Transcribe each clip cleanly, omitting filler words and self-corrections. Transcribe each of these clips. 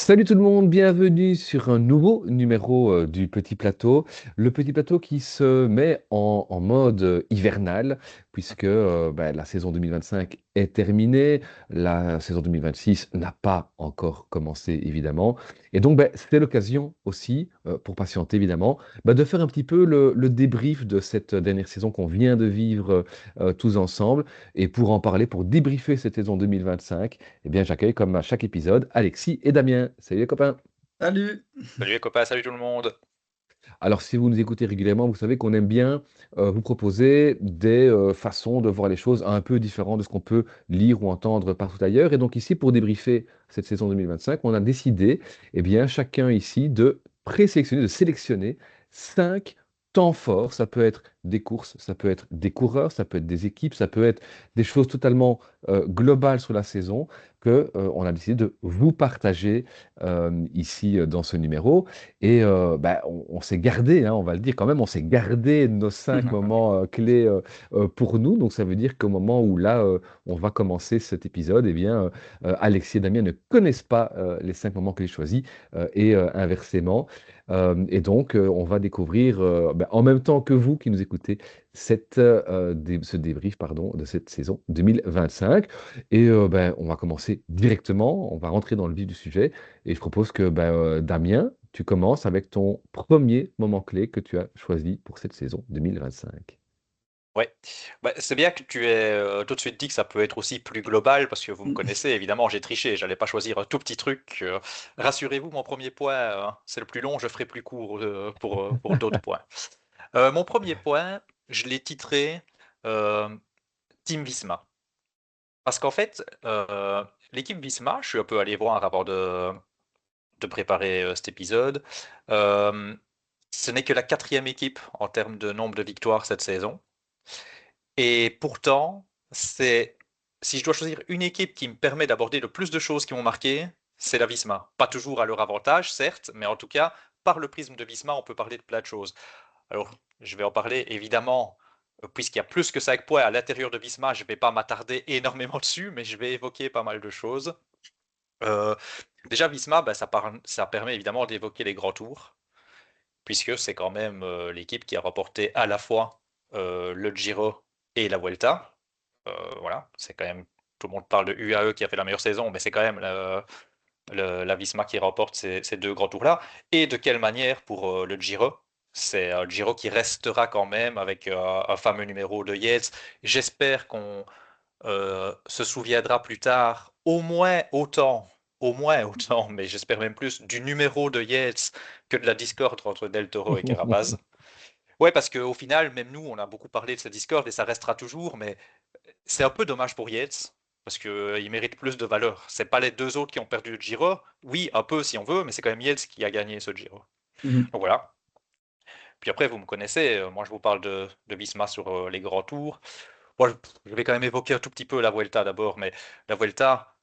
Salut tout le monde, bienvenue sur un nouveau numéro du Petit Plateau. Le Petit Plateau qui se met en mode hivernal, puisque la saison 2025 est terminée, la saison 2026 n'a pas encore commencé évidemment. Et donc c'est l'occasion aussi, pour patienter évidemment, de faire un petit peu le débrief de cette dernière saison qu'on vient de vivre tous ensemble. Et pour en parler, pour débriefer cette saison 2025, eh bien, j'accueille comme à chaque épisode Alexis et Damien. Salut les copains. Salut! Salut les copains, salut tout le monde. Alors, si vous nous écoutez régulièrement, vous savez qu'on aime bien vous proposer des façons de voir les choses un peu différentes de ce qu'on peut lire ou entendre partout ailleurs. Et donc ici, pour débriefer cette saison 2025, on a décidé, eh bien, chacun ici de présélectionner, de sélectionner 5 temps forts. Ça peut être des courses, ça peut être des coureurs, ça peut être des équipes, ça peut être des choses totalement globales sur la saison que on a décidé de vous partager ici dans ce numéro. Et on s'est gardé, hein, on va le dire quand même, on s'est gardé nos 5 moments clés pour nous. Donc ça veut dire qu'au moment où là, on va commencer cet épisode, eh bien, Alexis et Damien ne connaissent pas les 5 moments clés choisis et inversement. Et donc, on va découvrir en même temps que vous qui nous écoutez ce débrief pardon, de cette saison 2025. Et on va commencer directement, on va rentrer dans le vif du sujet. Et je propose que Damien, tu commences avec ton premier moment clé que tu as choisi pour cette saison 2025. Ouais, c'est bien que tu aies tout de suite dit que ça peut être aussi plus global, parce que vous me connaissez, évidemment, j'ai triché, j'allais pas choisir un tout petit truc. Rassurez-vous, mon premier point, c'est le plus long, je ferai plus court pour d'autres points. Mon premier point, je l'ai titré euh, Team Visma. Parce qu'en fait, l'équipe Visma, je suis un peu allé voir avant de préparer cet épisode. euh, Ce n'est que la quatrième équipe en termes de nombre de victoires cette saison. Et pourtant, si je dois choisir une équipe qui me permet d'aborder le plus de choses qui m'ont marqué, c'est la Visma. Pas toujours à leur avantage, certes, mais en tout cas, par le prisme de Visma, on peut parler de plein de choses. Alors, je vais en parler évidemment, puisqu'il y a plus que 5 points à l'intérieur de Visma, je ne vais pas m'attarder énormément dessus, mais je vais évoquer pas mal de choses. Euh, Déjà, Visma, ça permet évidemment d'évoquer les grands tours, puisque c'est quand même l'équipe qui a remporté à la fois le Giro et la Vuelta. Voilà, c'est quand même, tout le monde parle de UAE qui a fait la meilleure saison, mais c'est quand même la Visma qui remporte ces deux grands tours-là. Et de quelle manière pour le Giro? C'est un Giro qui restera quand même avec un fameux numéro de Yates. J'espère qu'on se souviendra plus tard au moins autant, mais j'espère même plus, du numéro de Yates que de la discorde entre Del Toro et Carapaz. Ouais, parce qu'au final, même nous, on a beaucoup parlé de cette discorde et ça restera toujours, mais c'est un peu dommage pour Yates, parce qu'il mérite plus de valeur. C'est pas les deux autres qui ont perdu le Giro. Oui, un peu si on veut, mais c'est quand même Yates qui a gagné ce Giro. Mhm. Donc voilà. Puis après, vous me connaissez, moi je vous parle de Visma sur les grands tours. Bon, je vais quand même évoquer un tout petit peu la Vuelta d'abord, mais la Vuelta,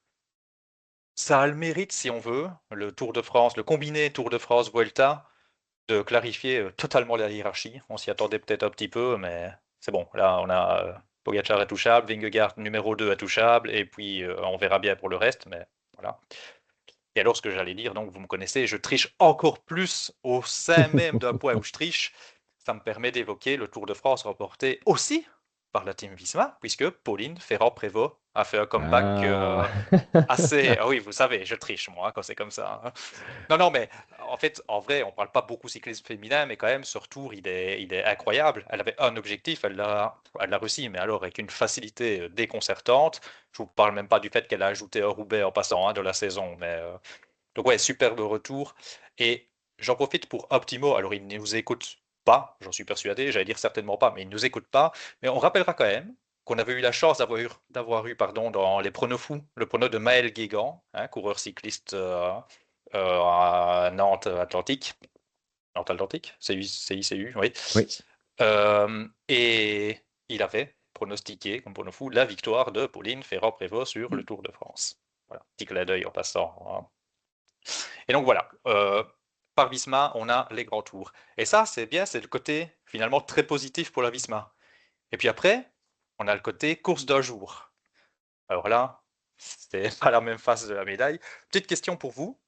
ça a le mérite, si on veut, le Tour de France, le combiné Tour de France-Vuelta, de clarifier totalement la hiérarchie. On s'y attendait peut-être un petit peu, mais c'est bon. Là, on a Pogacar intouchable, Vingegaard numéro 2 intouchable, et puis on verra bien pour le reste, mais voilà. Et alors, ce que j'allais dire, donc vous me connaissez, je triche encore plus au sein même d'un point où je triche. Ça me permet d'évoquer le Tour de France remporté aussi par la Team Visma, puisque Pauline Ferrand-Prévot a fait un comeback Ah. assez. Ah oui, vous savez, je triche moi quand c'est comme ça, hein. Non, non, mais en fait, en vrai, on parle pas beaucoup cyclisme féminin, mais quand même, ce retour, il est incroyable. Elle avait un objectif, elle l'a réussi, mais alors avec une facilité déconcertante. Je vous parle même pas du fait qu'elle a ajouté un Roubaix en passant de la saison, mais donc ouais, superbe retour. Et j'en profite pour un petit mot. Alors, il ne nous écoute pas, j'en suis persuadé. J'allais dire certainement pas, mais il ne nous écoute pas. Mais on rappellera quand même qu'on avait eu la chance d'avoir eu pardon, dans les pronos fous, le prono de Maël Guégan, hein, coureur cycliste à Nantes Atlantique. Nantes Atlantique, CICU, oui. Oui. Et il avait pronostiqué, comme prono fou, la victoire de Pauline Ferrand-Prévot sur le Tour de France. Voilà, petit clin d'œil en passant, hein. Et donc voilà, par Visma, on a les grands tours. Et ça, c'est bien, c'est le côté finalement très positif pour la Visma. Et puis après, on a le côté course d'un jour. Alors là, c'est pas la même face de la médaille. Petite question pour vous.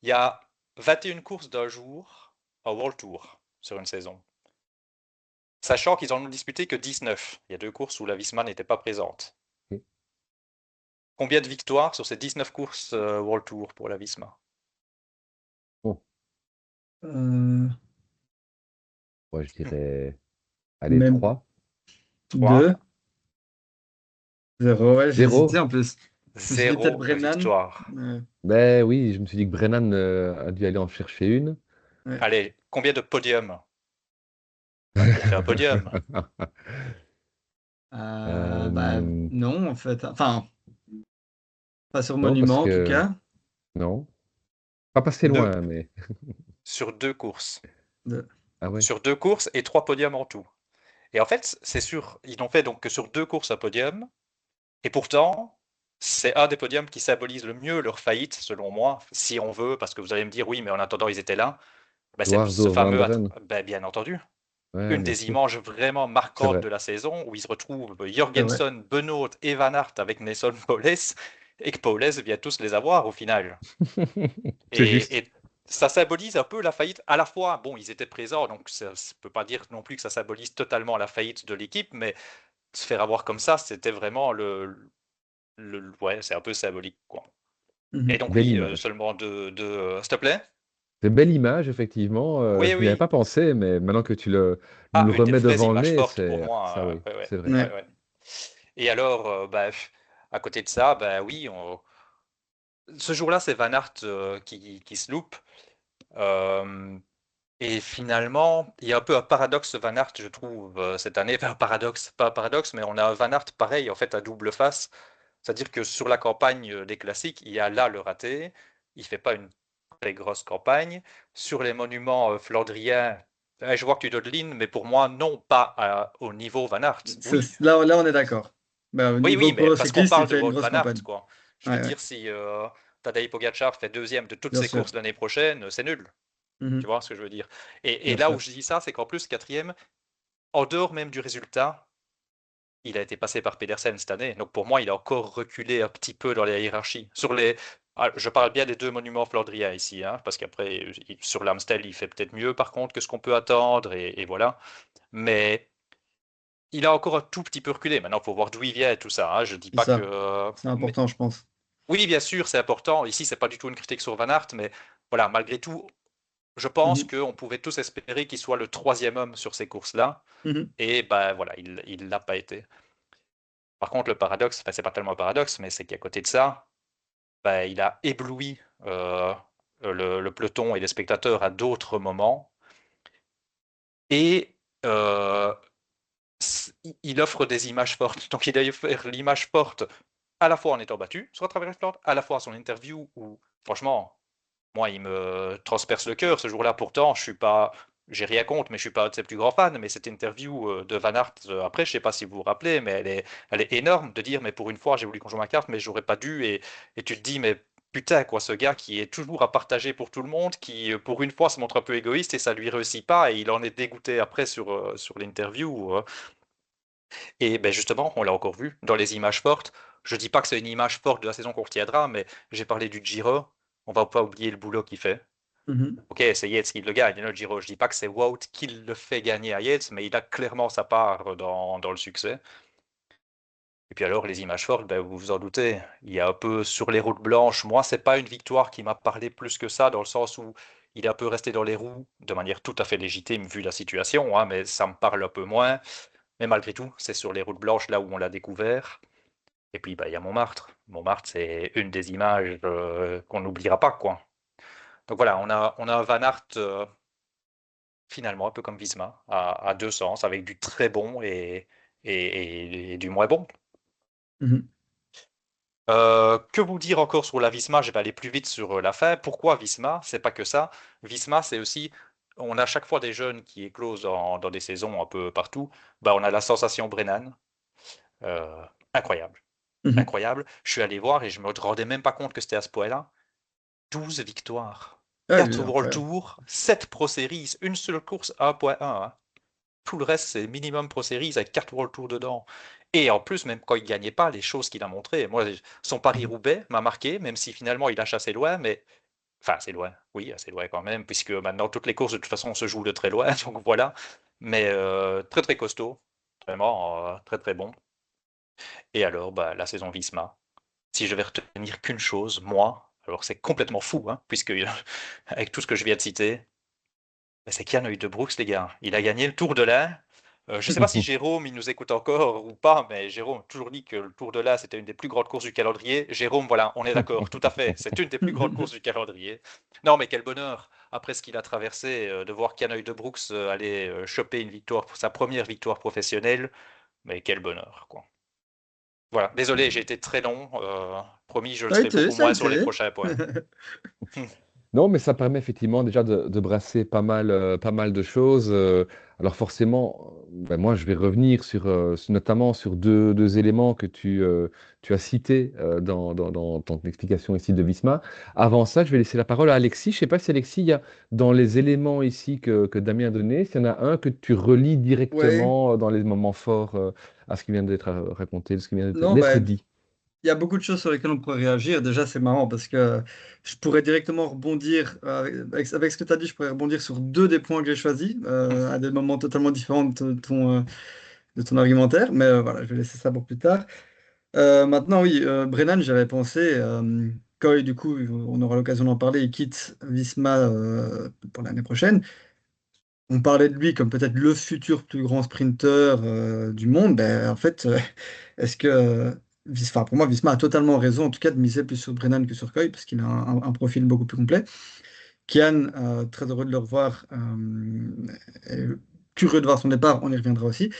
Il y a 21 courses d'un jour en World Tour sur une saison. Sachant qu'ils en ont disputé que 19. Il y a 2 courses où la Visma n'était pas présente. Ok. Combien de victoires sur ces 19 courses World Tour pour la Visma? Bon, Euh, ouais, je dirais, allez, Même 3. 2, 3. 0, ouais, j'hésitais 0. en plus. Je me suis dit peut-être 0 Brennan. victoire. Ben oui, je me suis dit que Brennan a dû aller en chercher une. Ouais. Allez, combien de podiums? Il a fait un podium. Bah, Euh, non, en fait. Enfin, pas sur non, parce Monument en tout que... cas. Non. Pas passé Nope. loin, mais... Sur 2 courses. Ah ouais. Sur 2 courses et 3 podiums en tout. Et en fait, c'est sûr, ils n'ont fait donc que sur 2 courses un podium. Et pourtant, c'est un des podiums qui symbolise le mieux leur faillite, selon moi, si on veut, parce que vous allez me dire, oui, mais en attendant, ils étaient là. Ben, c'est ce Eduardo fameux, Vanderen. ben, bien entendu, Ouais, une bien des sûr. images vraiment C'est marquantes vrai. de la saison, où ils se retrouvent C'est vrai. Jorgensen, Benoît et Van Aert avec Nelson Powless, et que Powless vient tous les avoir au final. C'est juste. Et ça symbolise un peu la faillite. À la fois, bon, ils étaient présents, donc ça ne peut pas dire non plus que ça symbolise totalement la faillite de l'équipe, mais se faire avoir comme ça, c'était vraiment ouais, c'est un peu symbolique, quoi. Et Mhm. donc Belle oui, image. seulement s'il te plaît? C'est une belle image, effectivement. Oui, Je n'y avais oui. pas pensé, mais maintenant que tu nous Ah, le une des remets vraies devant le images nez, fortes pour c'est ça, moi. oui, Ouais, ouais, c'est vrai. Ouais. ouais, ouais. Et alors, bah, à côté de ça, bah oui, ce jour-là, c'est Van Aert qui se loupe. Euh, Et finalement, il y a un peu un paradoxe Van Aert, je trouve, cette année. Enfin, un paradoxe, pas un paradoxe, mais on a un Van Aert pareil, en fait, à double face. C'est-à-dire que sur la campagne des classiques, il y a là le raté. Il fait pas une très grosse campagne. Sur les monuments flandriens, je vois que tu donnes ligne, mais pour moi, non, pas au niveau Van Aert. Oui, Là, on est d'accord. Bah, au oui, niveau oui, mais pro parce qu'on cycliste, il parle de fait une Wout grosse Van Aert, campagne. quoi. Je veux Ouais, ouais, dire, si Tadej Pogacar fait deuxième de toutes bien ses sûr. courses l'année prochaine, c'est nul. Tu Mhm. vois ce que je veux dire? Et Bien là où sûr. je dis ça, c'est qu'en plus, quatrième, en dehors même du résultat, il a été passé par Pedersen cette année. Donc pour moi, il a encore reculé un petit peu dans la hiérarchie. Je parle bien des 2 monuments flandriens ici, hein, parce qu'après, sur l'Amstel, il fait peut-être mieux par contre que ce qu'on peut attendre, et voilà. Mais il a encore un tout petit peu reculé. Maintenant, il faut voir d'où il vient et tout ça, hein. Je dis C'est pas que. ça. C'est important, je pense. Oui, bien sûr, c'est important. Ici, c'est pas du tout une critique sur Van Aert, mais voilà, malgré tout, je pense Mhm. qu'on pouvait tous espérer qu'il soit le troisième homme sur ces courses-là. Mhm. Et ben voilà, il l'a pas été. Par contre, le paradoxe, enfin, c'est pas tellement un paradoxe, mais c'est qu'à côté de ça, ben, il a ébloui le peloton et les spectateurs à d'autres moments. Et il offre des images fortes. Donc il a offert l'image forte à la fois en étant battu sur travers les Flandres, à la fois à son interview où, franchement, moi, il me transperce le cœur ce jour-là. Pourtant, je suis pas, j'ai rien contre, mais je suis pas un de ses plus grands fans. Mais cette interview de Van Aert après, je sais pas si vous vous rappelez, mais elle est énorme de dire, mais pour une fois, j'ai voulu qu'on joue ma carte, mais j'aurais pas dû. Et tu te dis, mais putain, quoi, ce gars qui est toujours à partager pour tout le monde, qui pour une fois se montre un peu égoïste et ça lui réussit pas, et il en est dégoûté après sur l'interview. Et ben justement, on l'a encore vu dans les images fortes. Je dis pas que c'est une image forte de la saison qu'on retiendra, mais j'ai parlé du Giro. On va pas oublier le boulot qu'il fait. Mhm. Ok, c'est Yates qui le gagne, le Giro. Je dis pas que c'est Wout qui le fait gagner à Yates, mais il a clairement sa part dans le succès. Et puis alors, les images fortes, ben, vous vous en doutez, il y a un peu sur les routes blanches. Moi, c'est pas une victoire qui m'a parlé plus que ça, dans le sens où il est un peu resté dans les roues, de manière tout à fait légitime vu la situation, hein, mais ça me parle un peu moins. Mais malgré tout, c'est sur les routes blanches là où on l'a découvert. Et puis, bah, il y a Montmartre. Montmartre, c'est une des images qu'on n'oubliera pas, quoi. Donc voilà, on a un Van Aert finalement, un peu comme Visma, à deux sens, avec du très bon et du moins bon. Mhm. Que vous dire encore sur la Visma? Je vais aller plus vite sur la fin. Pourquoi Visma? C'est pas que ça. Visma, c'est aussi, on a chaque fois des jeunes qui éclosent dans des saisons un peu partout. Bah, on a la sensation Brennan. Incroyable. Mhm. Incroyable. Je suis allé voir et je me rendais même pas compte que c'était à ce point-là. 12 victoires. Ah, il 4 est World incroyable. Tour, 7 Pro Series, une seule course 1.1, hein. Tout le reste, c'est minimum Pro Series avec 4 World Tour dedans. Et en plus, même quand il gagnait pas, les choses qu'il a montrées. Moi, son Mhm. Paris-Roubaix m'a marqué, même si finalement il a chassé loin, mais Enfin, assez loin, oui, assez loin quand même, puisque maintenant toutes les courses de toute façon se jouent de très loin, donc voilà. Mais très très costaud, vraiment très très bon. Et alors, bah, la saison Visma, si je vais retenir qu'une chose, moi, alors c'est complètement fou, hein, puisque avec tout ce que je viens de citer, bah, c'est Jan Uijtdebroeks, les gars. Il a gagné le Tour de l'Ain. Je ne sais pas si Jérôme, il nous écoute encore ou pas, mais Jérôme a toujours dit que le Tour de l'Ain, c'était une des plus grandes courses du calendrier. Jérôme, voilà, on est d'accord, tout à fait. C'est une des plus grandes courses du calendrier. Non, mais quel bonheur, après ce qu'il a traversé, de voir Jan Uijtdebroeks aller choper une victoire, sa première victoire professionnelle. Mais quel bonheur, quoi. Voilà, désolé, j'ai été très long. Promis, je le Ça a serai été, beaucoup ça a moins sur les été. prochains points. Non, mais ça permet effectivement déjà de brasser pas mal de choses. Alors forcément, ben moi, je vais revenir notamment sur deux éléments que tu as cités dans ton explication ici de Visma. Avant ça, je vais laisser la parole à Alexis. Je ne sais pas si Alexis, il y a dans les éléments ici que Damien a donné, s'il y en a un que tu relis Ouais, directement dans les moments forts à ce qui vient d'être raconté, de ce qui vient non, d'être bah, dit. il y a beaucoup de choses sur lesquelles on pourrait réagir. Déjà, c'est marrant parce que je pourrais directement rebondir, avec ce que tu as dit, je pourrais rebondir sur deux des points que j'ai choisis, à des moments totalement différents de ton argumentaire. Mais voilà, je vais laisser ça pour plus tard. Maintenant, oui, Brennan, j'avais pensé, Coy, du coup, on aura l'occasion d'en parler, il quitte Visma pour l'année prochaine. On parlait de lui comme peut-être le futur plus grand sprinter du monde. Ben, en fait, est-ce que, enfin, pour moi, Visma a totalement raison, en tout cas, de miser plus sur Brennan que sur Coy, parce qu'il a un profil beaucoup plus complet. Kian, très heureux de le revoir, et curieux de voir son départ, on y reviendra aussi.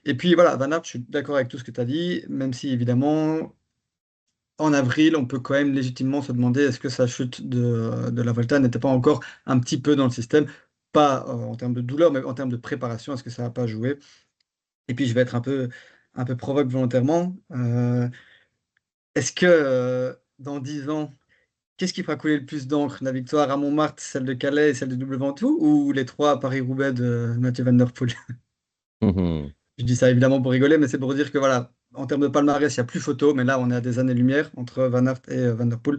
Et puis voilà, Van Aert, je suis d'accord avec tout ce que tu as dit, même si évidemment, en avril, on peut quand même légitimement se demander est-ce que sa chute de la Volta n'était pas encore un petit peu dans le système, pas en termes de douleur, mais en termes de préparation, est-ce que ça n'a pas joué? Et puis je vais être un peu provoque volontairement. Est-ce que dans 10 ans, qu'est-ce qui fera couler le plus d'encre? La victoire à Montmartre, celle de Calais et celle de Double Ventoux, ou les trois à Paris-Roubaix de Mathieu Van Der Poel? Je dis ça évidemment pour rigoler, mais c'est pour dire que voilà, en termes de palmarès, il n'y a plus photo, mais là, on est à des années-lumière entre Van Aert et Van Der Poel.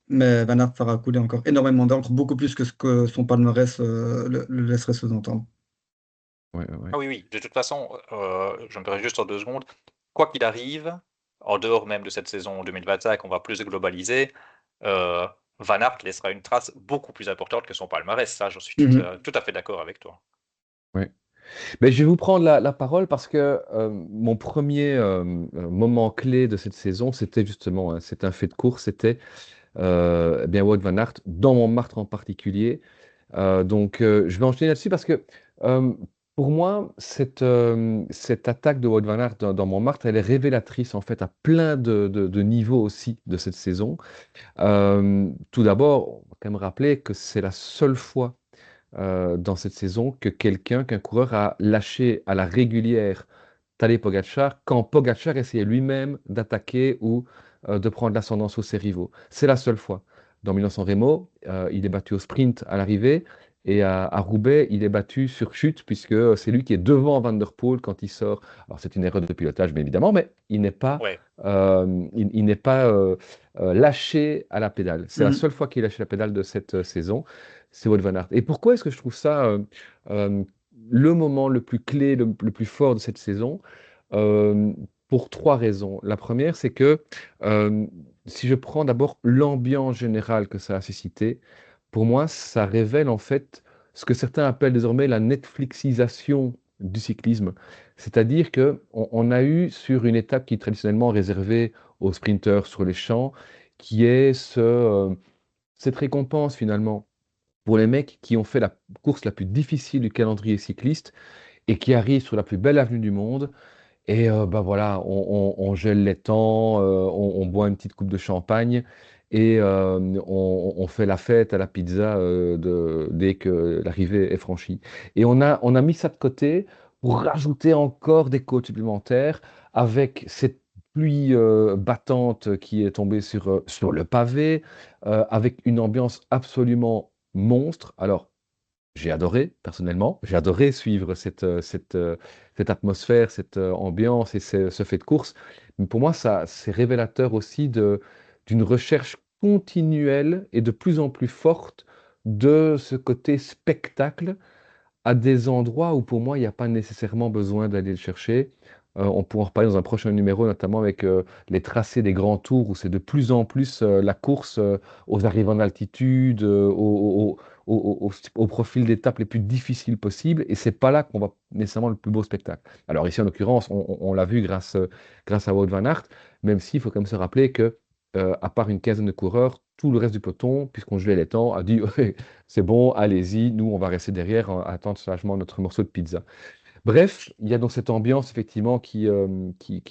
Mais Van Aert fera couler encore énormément d'encre, beaucoup plus que ce que son palmarès le laisserait sous-entendre. Ouais, ouais, Ah ouais. oui, oui, de toute façon, je me permets juste en 2 secondes. Quoi qu'il arrive, en dehors même de cette saison 2025, on va plus globaliser, euh, Van Aert laissera une trace beaucoup plus importante que son palmarès. Ça, j'en suis Mhm. tout à fait d'accord avec toi. Ouais. Mais je vais vous prendre la parole parce que mon premier moment clé de cette saison, c'était justement, hein, c'est un fait de course, c'était eh bien Wout van Aert, dans Montmartre en particulier. Je vais enchaîner là-dessus parce que euh, pour moi, cette attaque de Wout van Aert dans Montmartre, elle est révélatrice en fait à plein de niveaux aussi de cette saison. Tout d'abord, on va quand même rappeler que c'est la seule fois dans cette saison qu'un coureur a lâché à la régulière Tadej Pogacar quand Pogacar essayait lui-même d'attaquer ou de prendre l'ascendant sur ses rivaux. C'est la seule fois. Dans Milan-San Remo, il est battu au sprint à l'arrivée et à Roubaix, il est battu sur chute puisque c'est lui qui est devant Van der Poel quand il sort. Alors c'est une erreur de pilotage, bien évidemment, mais Ouais. il n'est pas lâché à la pédale. C'est la Mhm. seule fois qu'il a lâché la pédale de cette saison, c'est Wout van Aert. Et pourquoi est-ce que je trouve ça euh, le moment le plus clé, le plus fort de cette saison? Euh, pour trois raisons. La première, c'est que euh, si je prends d'abord l'ambiance générale que ça a suscité, pour moi, ça révèle en fait ce que certains appellent désormais la Netflixisation du cyclisme. C'est-à-dire que on a eu sur une étape qui est traditionnellement réservée aux sprinteurs sur les champs, qui est cette récompense finalement pour les mecs qui ont fait la course la plus difficile du calendrier cycliste et qui arrivent sur la plus belle avenue du monde. Et bah voilà, on gèle les temps, on boit une petite coupe de champagne et on fait la fête à la pizza dès que l'arrivée est franchie. Et on a mis ça de côté pour rajouter encore des côtes supplémentaires avec cette pluie battante qui est tombée sur le pavé, avec une ambiance absolument monstre. Alors, j'ai adoré, personnellement. J'ai adoré suivre cette atmosphère, cette ambiance et ce fait de course. Mais pour moi, ça, c'est révélateur aussi d'une recherche continuelle et de plus en plus forte de ce côté spectacle à des endroits où pour moi il n'y a pas nécessairement besoin d'aller le chercher. On pourra en reparler dans un prochain numéro, notamment avec les tracés des grands tours, où c'est de plus en plus la course aux arrivées en altitude, au profil d'étapes les plus difficiles possibles, et c'est pas là qu'on va nécessairement le plus beau spectacle. Alors ici, en l'occurrence, on l'a vu grâce à Wout van Aert, même s'il faut quand même se rappeler que, à part une quinzaine de coureurs, tout le reste du peloton, puisqu'on gelait les temps, a dit c'est bon, allez-y, nous on va rester derrière, à attendre sagement notre morceau de pizza. Bref, il y a donc cette ambiance effectivement qui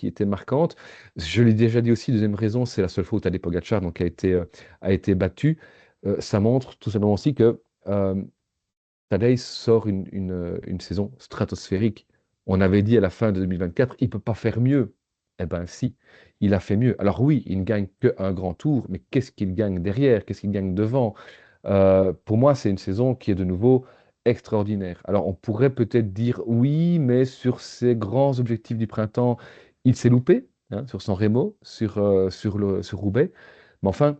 était marquante. Je l'ai déjà dit aussi, deuxième raison, c'est la seule fois où Tadej Pogacar donc, a été battu. Ça montre tout simplement aussi que Tadej sort une saison stratosphérique. On avait dit à la fin de 2024, il ne peut pas faire mieux. Eh bien si, il a fait mieux. Alors oui, il ne gagne qu'un grand tour, mais qu'est-ce qu'il gagne derrière? Qu'est-ce qu'il gagne devant? Pour moi, c'est une saison qui est de nouveau extraordinaire. Alors on pourrait peut-être dire oui, mais sur ses grands objectifs du printemps, il s'est loupé, hein, sur San Remo, sur Roubaix. Mais enfin,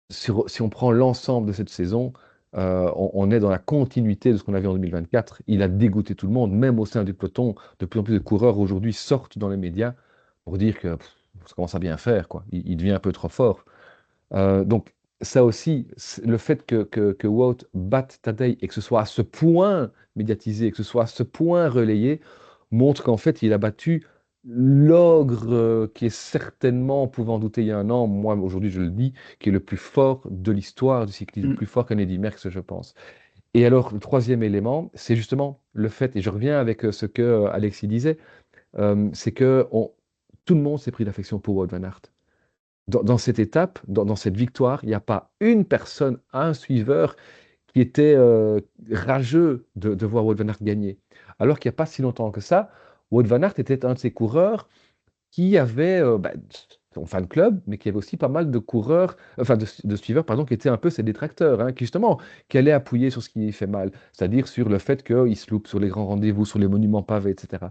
si on prend l'ensemble de cette saison, on est dans la continuité de ce qu'on avait en 2024. Il a dégoûté tout le monde, même au sein du peloton. De plus en plus de coureurs aujourd'hui sortent dans les médias pour dire que ça commence à bien faire, quoi. Il devient un peu trop fort. Donc ça aussi, le fait que Wout batte Tadej et que ce soit à ce point médiatisé, que ce soit à ce point relayé, montre qu'en fait, il a battu l'ogre qui est certainement, on pouvait en douter il y a un an, moi aujourd'hui je le dis, qui est le plus fort de l'histoire du cyclisme, Mm. plus fort qu'un Eddy Merckx, je pense. Et alors, le troisième élément, c'est justement le fait, et je reviens avec ce que Alexis disait, c'est que tout le monde s'est pris d'affection pour Wout van Aert. Dans cette étape, dans cette victoire, il n'y a pas une personne, un suiveur qui était rageux de voir Wout van Aert gagner. Alors qu'il n'y a pas si longtemps que ça, Wout van Aert était un de ces coureurs qui avait son fan club, mais qui avait aussi pas mal de coureurs, enfin de suiveurs, pardon, qui étaient un peu ses détracteurs, hein, qui justement, qui allaient appuyer sur ce qui fait mal, c'est-à-dire sur le fait qu'il se loupe sur les grands rendez-vous, sur les monuments pavés, etc.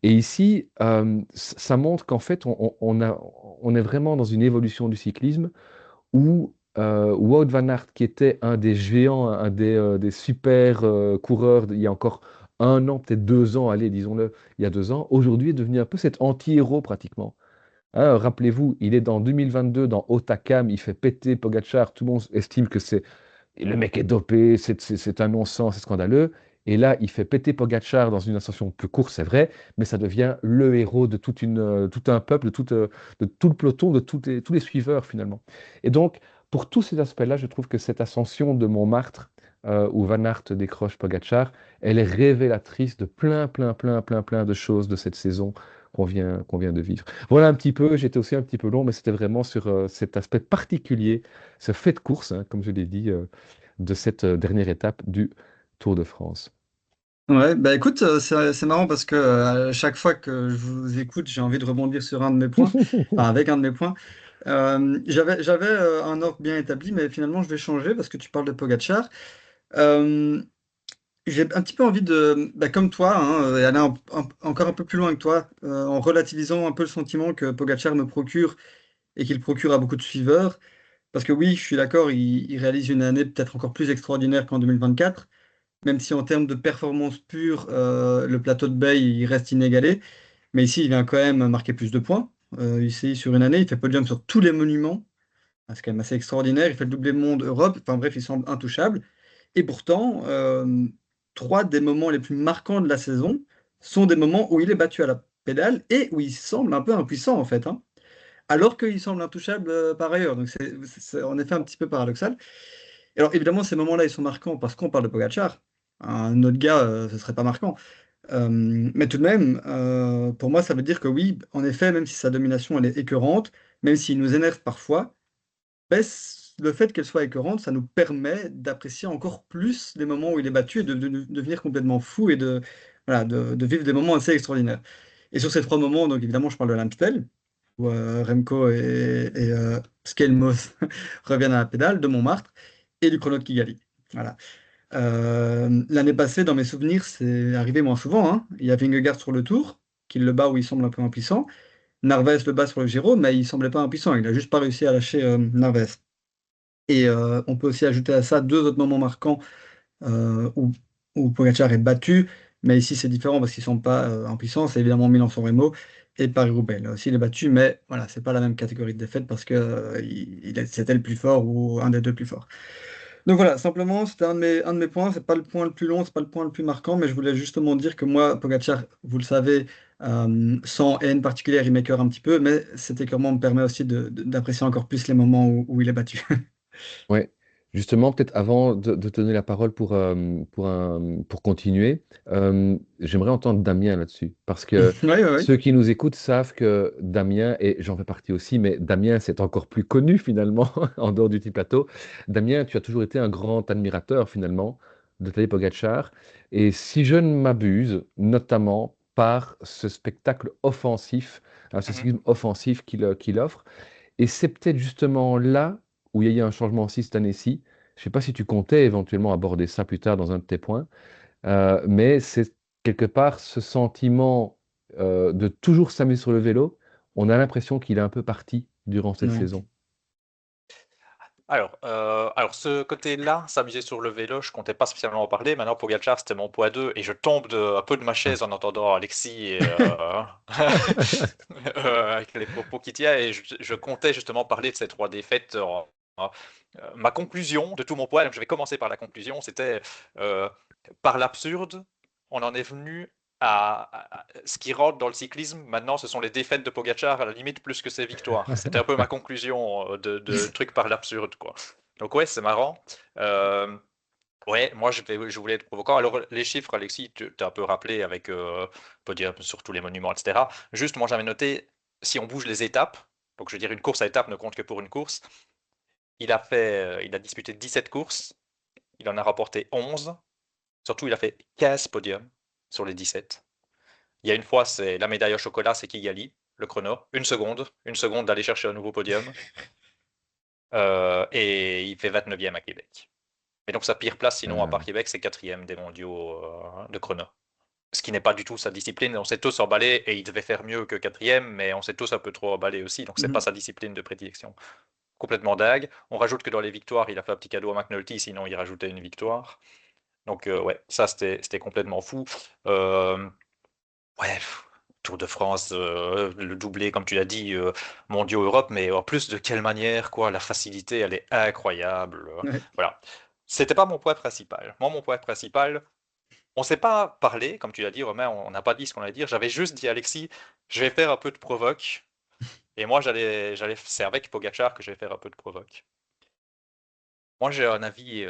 Et ici, ça montre qu'en fait, on est vraiment dans une évolution du cyclisme où Wout van Aert, qui était un des géants, un des super coureurs il y a encore un an, peut-être 2 ans, allez, disons-le, il y a 2 ans, aujourd'hui est devenu un peu cet anti-héros pratiquement. Hein, rappelez-vous, il est dans 2022 dans Otakam, il fait péter Pogacar, tout le monde estime que le mec est dopé, c'est un non-sens, c'est scandaleux. Et là, il fait péter Pogacar dans une ascension plus courte, c'est vrai, mais ça devient le héros de tout un peuple, de tout le peloton, de tous les suiveurs finalement. Et donc, pour tous ces aspects-là, je trouve que cette ascension de Montmartre, où Van Aert décroche Pogacar, elle est révélatrice de plein, plein, plein, plein, plein de choses de cette saison qu'on vient de vivre. Voilà un petit peu, j'étais aussi un petit peu long, mais c'était vraiment sur cet aspect particulier, ce fait de course, hein, comme je l'ai dit, de cette dernière étape du Tour de France. Ouais, bah écoute, c'est marrant parce que à chaque fois que je vous écoute, j'ai envie de rebondir sur un de mes points, enfin avec un de mes points. J'avais un ordre bien établi, mais finalement je vais changer parce que tu parles de Pogacar. Euh, j'ai un petit peu envie de, bah, comme toi, hein, et aller encore un peu plus loin que toi, en relativisant un peu le sentiment que Pogacar me procure et qu'il procure à beaucoup de suiveurs. Parce que oui, je suis d'accord, il réalise une année peut-être encore plus extraordinaire qu'en 2024, même si en termes de performance pure, le plateau de Bay, il reste inégalé. Mais ici, il vient quand même marquer plus de points. Ici, sur une année, il fait podium sur tous les monuments. Ah, c'est quand même assez extraordinaire. Il fait le doublé monde Europe. Enfin bref, il semble intouchable. Et pourtant, trois des moments les plus marquants de la saison sont des moments où il est battu à la pédale et où il semble un peu impuissant en fait, hein. Alors qu'il semble intouchable par ailleurs. Donc c'est en effet un petit peu paradoxal. Et alors évidemment, ces moments-là, ils sont marquants parce qu'on parle de Pogacar. Un autre gars, ce serait pas marquant. Mais tout de même, pour moi, ça veut dire que oui, en effet, même si sa domination elle est écœurante, même s'il nous énerve parfois, ben, le fait qu'elle soit écœurante, ça nous permet d'apprécier encore plus les moments où il est battu et de devenir complètement fou et voilà, de vivre des moments assez extraordinaires. Et sur ces trois moments, donc évidemment, je parle de l'Amstel, où Remco et Skelmos reviennent à la pédale, de Montmartre, et du chrono de Kigali. Voilà. L'année passée, dans mes souvenirs, c'est arrivé moins souvent, hein. Il y a Vingegaard sur le tour, qui le bat où il semble un peu impuissant. Narvaez le bat sur le Giro, mais il semblait pas impuissant. Il a juste pas réussi à lâcher Narvaez. Et on peut aussi ajouter à ça deux autres moments marquants où Pogacar est battu, mais ici c'est différent parce qu'ils sont pas impuissants. C'est évidemment Milan-San Remo et Paris-Roubaix. Là aussi il est battu, mais voilà, c'est pas la même catégorie de défaite parce que c'était le plus fort ou un des deux plus forts. Donc voilà, simplement, c'était un de mes points. C'est pas le point le plus long, c'est pas le point le plus marquant, mais je voulais justement dire que moi, Pogacar, vous le savez, sans haine particulière, il m'écœure un petit peu, mais cet écœurement me permet aussi d'apprécier encore plus les moments où il est battu. Ouais, justement, peut-être avant de te donner la parole pour continuer, j'aimerais entendre Damien là-dessus. Parce que Oui, oui, oui. ceux qui nous écoutent savent que Damien, et j'en fais partie aussi, mais Damien, c'est encore plus connu finalement, en dehors du petit plateau. Damien, tu as toujours été un grand admirateur finalement de Tadej Pogacar. Et si je ne m'abuse, notamment par ce spectacle offensif, hein, ce Mhm. cyclisme offensif qu'il offre. Et c'est peut-être justement là où il y a eu un changement aussi cette année-ci. Je ne sais pas si tu comptais éventuellement aborder ça plus tard dans un de tes points, mais c'est quelque part ce sentiment de toujours s'amuser sur le vélo. On a l'impression qu'il est un peu parti durant cette Ouais. saison. Alors ce côté-là, s'amuser sur le vélo, je comptais pas spécialement en parler. Maintenant, Pogacar, c'était mon poids 2 et je tombe un peu de ma Ah. chaise en entendant Alexis avec les propos qu'il tient et je comptais justement parler de ces 3 défaites. Ma conclusion de tout mon poids, donc je vais commencer par la conclusion, c'était euh, par l'absurde, on en est venu à ce qui rentre dans le cyclisme. Maintenant, ce sont les défaites de Pogacar à la limite plus que ses victoires. C'était un peu ma conclusion de truc par l'absurde, quoi. Donc ouais, c'est marrant. Euh, ouais, moi je voulais être provocant. Alors les chiffres, Alexis, tu as un peu rappelé avec podium sur tous les monuments, etc. Juste, moi j'avais noté, si on bouge les étapes, donc je veux dire une course à étapes ne compte que pour une course, il a disputé 17 courses, il en a remporté 11, surtout il a fait 15 podiums sur les 17. Il y a une fois, c'est la médaille au chocolat, c'est Kigali, le chrono. Une seconde d'aller chercher un nouveau podium. Et il fait 29e à Québec. Et donc sa pire place, sinon, à part Euh, Québec, c'est 4e des mondiaux de chrono. Ce qui n'est pas du tout sa discipline. On s'est tous emballés et il devait faire mieux que 4e, mais on s'est tous un peu trop emballés aussi. Donc c'est pas Mhm. sa discipline de prédilection. Complètement dingue. On rajoute que dans les victoires, il a fait un petit cadeau à McNulty, sinon il rajoutait une victoire. Donc ouais, ça c'était complètement fou. Euh, Ouais, Tour de France, le doublé, comme tu l'as dit, mondiaux Europe, mais en plus, de quelle manière, quoi, la facilité, elle est incroyable. Ouais. Voilà. C'était pas mon point principal. Moi, mon point principal, on s'est pas parlé, comme tu l'as dit, Romain, on n'a pas dit ce qu'on allait dire. J'avais juste dit à Alexis, je vais faire un peu de provoque. Et moi, c'est avec Pogacar que je vais faire un peu de provoque. Moi, j'ai un avis,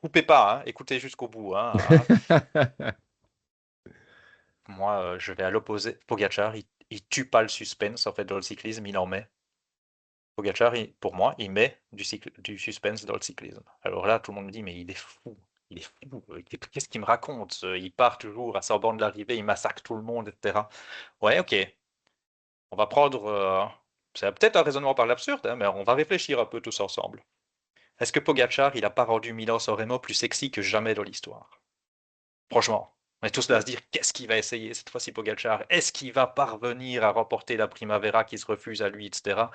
coupez pas, hein, écoutez jusqu'au bout, hein. Moi, je vais à l'opposé. Pogacar, il tue pas le suspense en fait dans le cyclisme, il en met. Pogacar, pour moi, il met du suspense dans le cyclisme. Alors là, tout le monde me dit, mais il est fou. Il est fou. Qu'est-ce qu'il me raconte? Il part toujours à 100 bornes de l'arrivée, il massacre tout le monde, etc. Ouais, ok. On va prendre. C'est peut-être un raisonnement par l'absurde, hein, mais on va réfléchir un peu tous ensemble. Est-ce que Pogacar, il a pas rendu Milan-San Remo plus sexy que jamais dans l'histoire? Franchement, on est tous là à se dire qu'est-ce qu'il va essayer cette fois-ci Pogacar? Est-ce qu'il va parvenir à remporter la Primavera qui se refuse à lui, etc.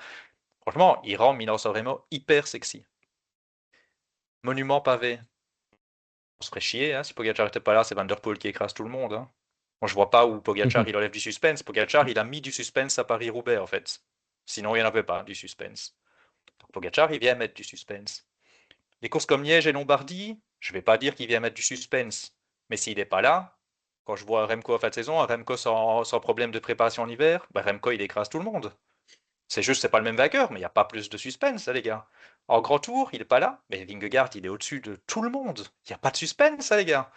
Franchement, il rend Milan-San Remo hyper sexy. Monument pavé. On se ferait chier, hein, si Pogacar n'était pas là, c'est Van Der Poel qui écrase tout le monde. Hein. Moi, je vois pas où Pogacar il enlève du suspense. Pogacar, il a mis du suspense à Paris-Roubaix, en fait. Sinon, il n'y en avait pas, du suspense. Donc, Pogacar, il vient mettre du suspense. Les courses comme Liège et Lombardie, je vais pas dire qu'il vient mettre du suspense. Mais s'il n'est pas là, quand je vois Remco en fin de saison, un Remco sans problème de préparation en hiver, bah Remco il écrase tout le monde. C'est juste, c'est pas le même vainqueur, mais il n'y a pas plus de suspense, hein, les gars. En grand tour, il est pas là, mais Vingegaard, il est au-dessus de tout le monde. Il n'y a pas de suspense, hein, les gars.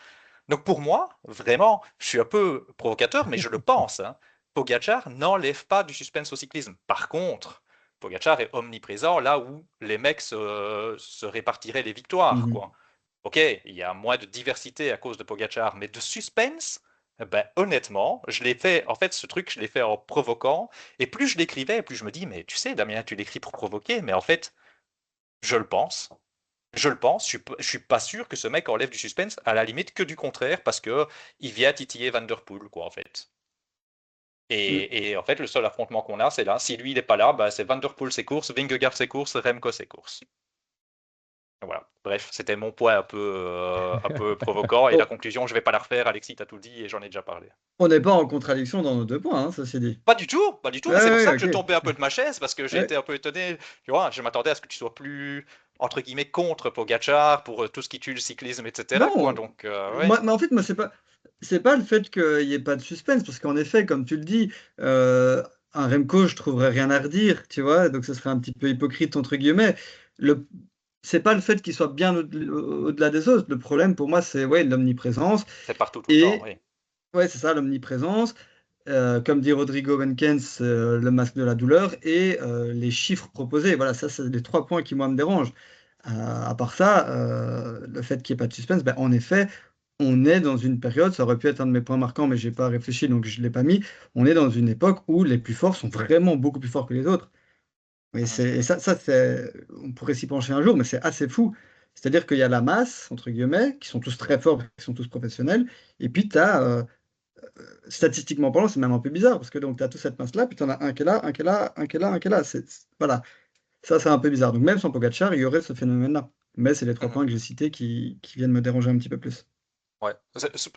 Donc pour moi, vraiment, je suis un peu provocateur, mais je le pense. Hein, Pogacar n'enlève pas du suspense au cyclisme. Par contre, Pogacar est omniprésent là où les mecs se répartiraient les victoires, Mhm. quoi. Ok, il y a moins de diversité à cause de Pogacar, mais de suspense, ben, honnêtement, je l'ai fait, en fait, ce truc, je l'ai fait en provoquant, et plus je l'écrivais, plus je me dis, mais tu sais, Damien, tu l'écris pour provoquer, mais en fait, je le pense, je suis pas sûr que ce mec enlève du suspense, à la limite que du contraire, parce que il vient titiller Van Der Poel, quoi, en fait. Et en fait, le seul affrontement qu'on a, c'est là. Si lui, il n'est pas là, c'est Van der Poel ses courses, Vingegaard ses courses, Remco ses courses. Voilà. Bref, c'était mon point un peu provoquant. Et la conclusion, je vais pas la refaire. Alexis, t'as tout dit et j'en ai déjà parlé. On n'est pas en contradiction dans nos 2 points, hein, ceci dit. Pas du tout, pas du tout. Ouais, Mais c'est pour ça ouais, que je ok. tombais un peu de ma chaise parce que j'ai Ouais. été un peu étonné. Tu vois, je m'attendais à ce que tu sois plus entre guillemets contre Pogacar pour tout ce qui tue le cyclisme, etc. Quoi. Non, Donc, ouais. mais en fait, moi, c'est pas le fait qu'il n'y ait pas de suspense, parce qu'en effet, comme tu le dis, un Remco, je trouverais rien à redire, tu vois, donc ce serait un petit peu hypocrite, entre guillemets. Le, c'est pas le fait qu'il soit bien au-delà des autres. Le problème, pour moi, c'est ouais, l'omniprésence. C'est partout tout le temps, Et oui. ouais, c'est ça, l'omniprésence. Comme dit Rodrigo Benkens, le masque de la douleur et les chiffres proposés. Voilà, ça, c'est les 3 points qui, moi, me dérangent. À part ça, le fait qu'il n'y ait pas de suspense, ben, en effet, on est dans une période, ça aurait pu être un de mes points marquants, mais j'ai pas réfléchi, donc je ne l'ai pas mis. On est dans une époque où les plus forts sont vraiment beaucoup plus forts que les autres. Et ça on pourrait s'y pencher un jour, mais c'est assez fou. C'est-à-dire qu'il y a la masse, entre guillemets, qui sont tous très forts, qui sont tous professionnels, et puis tu as, statistiquement parlant, c'est même un peu bizarre, parce que donc tu as toute cette masse-là, puis tu en as un qui est là, un qui est là, un qui est là, un qui est là. Voilà, ça c'est un peu bizarre. Donc même sans Pogacar, il y aurait ce phénomène-là. Mais c'est les 3 points que j'ai cités qui viennent me déranger un petit peu plus. Ouais.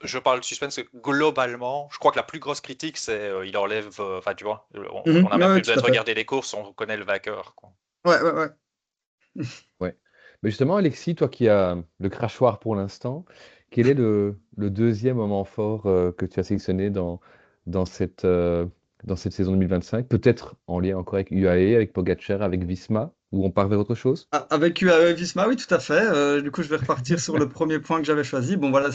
Je parle de suspense, globalement, je crois que la plus grosse critique, c'est il enlève. Enfin, tu vois, on a Ouais, même ouais, plus tout besoin à de fait. regarder les courses, on connaît le vainqueur, quoi. Ouais, ouais, ouais. Ouais. Mais justement, Alexis, toi qui as le crachoir pour l'instant, quel est le deuxième moment fort que tu as sélectionné dans cette, euh, dans cette saison 2025? Peut-être en lien encore avec UAE, avec Pogacar, avec Visma, ou on part vers autre chose? Avec UAE Visma, oui, tout à fait. Du coup, je vais repartir sur le premier point que j'avais choisi. Bon, voilà,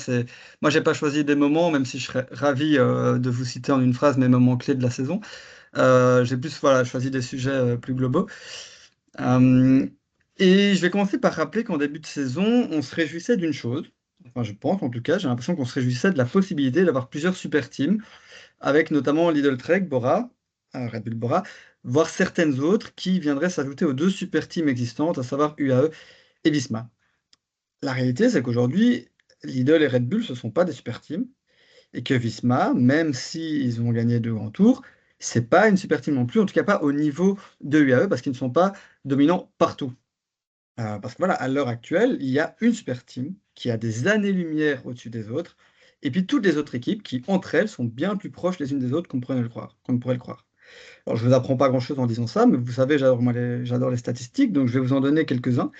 moi, j'ai pas choisi des moments, même si je serais ravi de vous citer en une phrase mes moments clés de la saison. J'ai plus, voilà, choisi des sujets plus globaux. Euh, et je vais commencer par rappeler qu'en début de saison, on se réjouissait d'une chose. Enfin, je pense, en tout cas, j'ai l'impression qu'on se réjouissait de la possibilité d'avoir plusieurs super teams, avec notamment Lidl Trek, Bora, Red Bull Bora, voire certaines autres qui viendraient s'ajouter aux 2 super teams existantes, à savoir UAE et Visma. La réalité, c'est qu'aujourd'hui, Lidl et Red Bull, ce ne sont pas des super teams, et que Visma, même s'ils ont gagné 2 grands tours, c'est pas une super team non plus, en tout cas pas au niveau de UAE, parce qu'ils ne sont pas dominants partout. Parce que voilà, à l'heure actuelle, il y a une super team qui a des années-lumière au-dessus des autres, et puis toutes les autres équipes qui, entre elles, sont bien plus proches les unes des autres qu'on ne pourrait le croire. Alors, je ne vous apprends pas grand-chose en disant ça, mais vous savez, j'adore les statistiques, donc je vais vous en donner quelques-uns,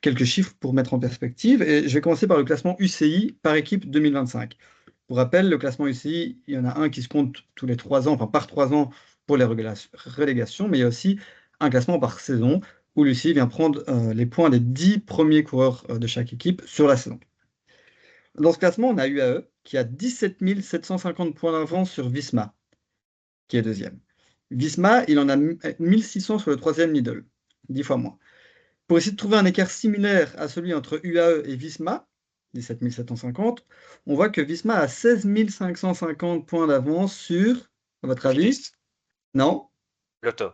quelques chiffres pour mettre en perspective, et je vais commencer par le classement UCI par équipe 2025. Pour rappel, le classement UCI, il y en a un qui se compte tous les 3 ans, enfin par 3 ans pour les relégations, mais il y a aussi un classement par saison où l'UCI vient prendre les points des 10 premiers coureurs de chaque équipe sur la saison. Dans ce classement, on a UAE qui a 17 750 points d'avance sur Visma, qui est deuxième. Visma, il en a 1600 sur le troisième Lidl, 10 fois moins. Pour essayer de trouver un écart similaire à celui entre UAE et Visma, 17 750, on voit que Visma a 16 550 points d'avance sur, à votre avis? Finiste. Non? Lotto.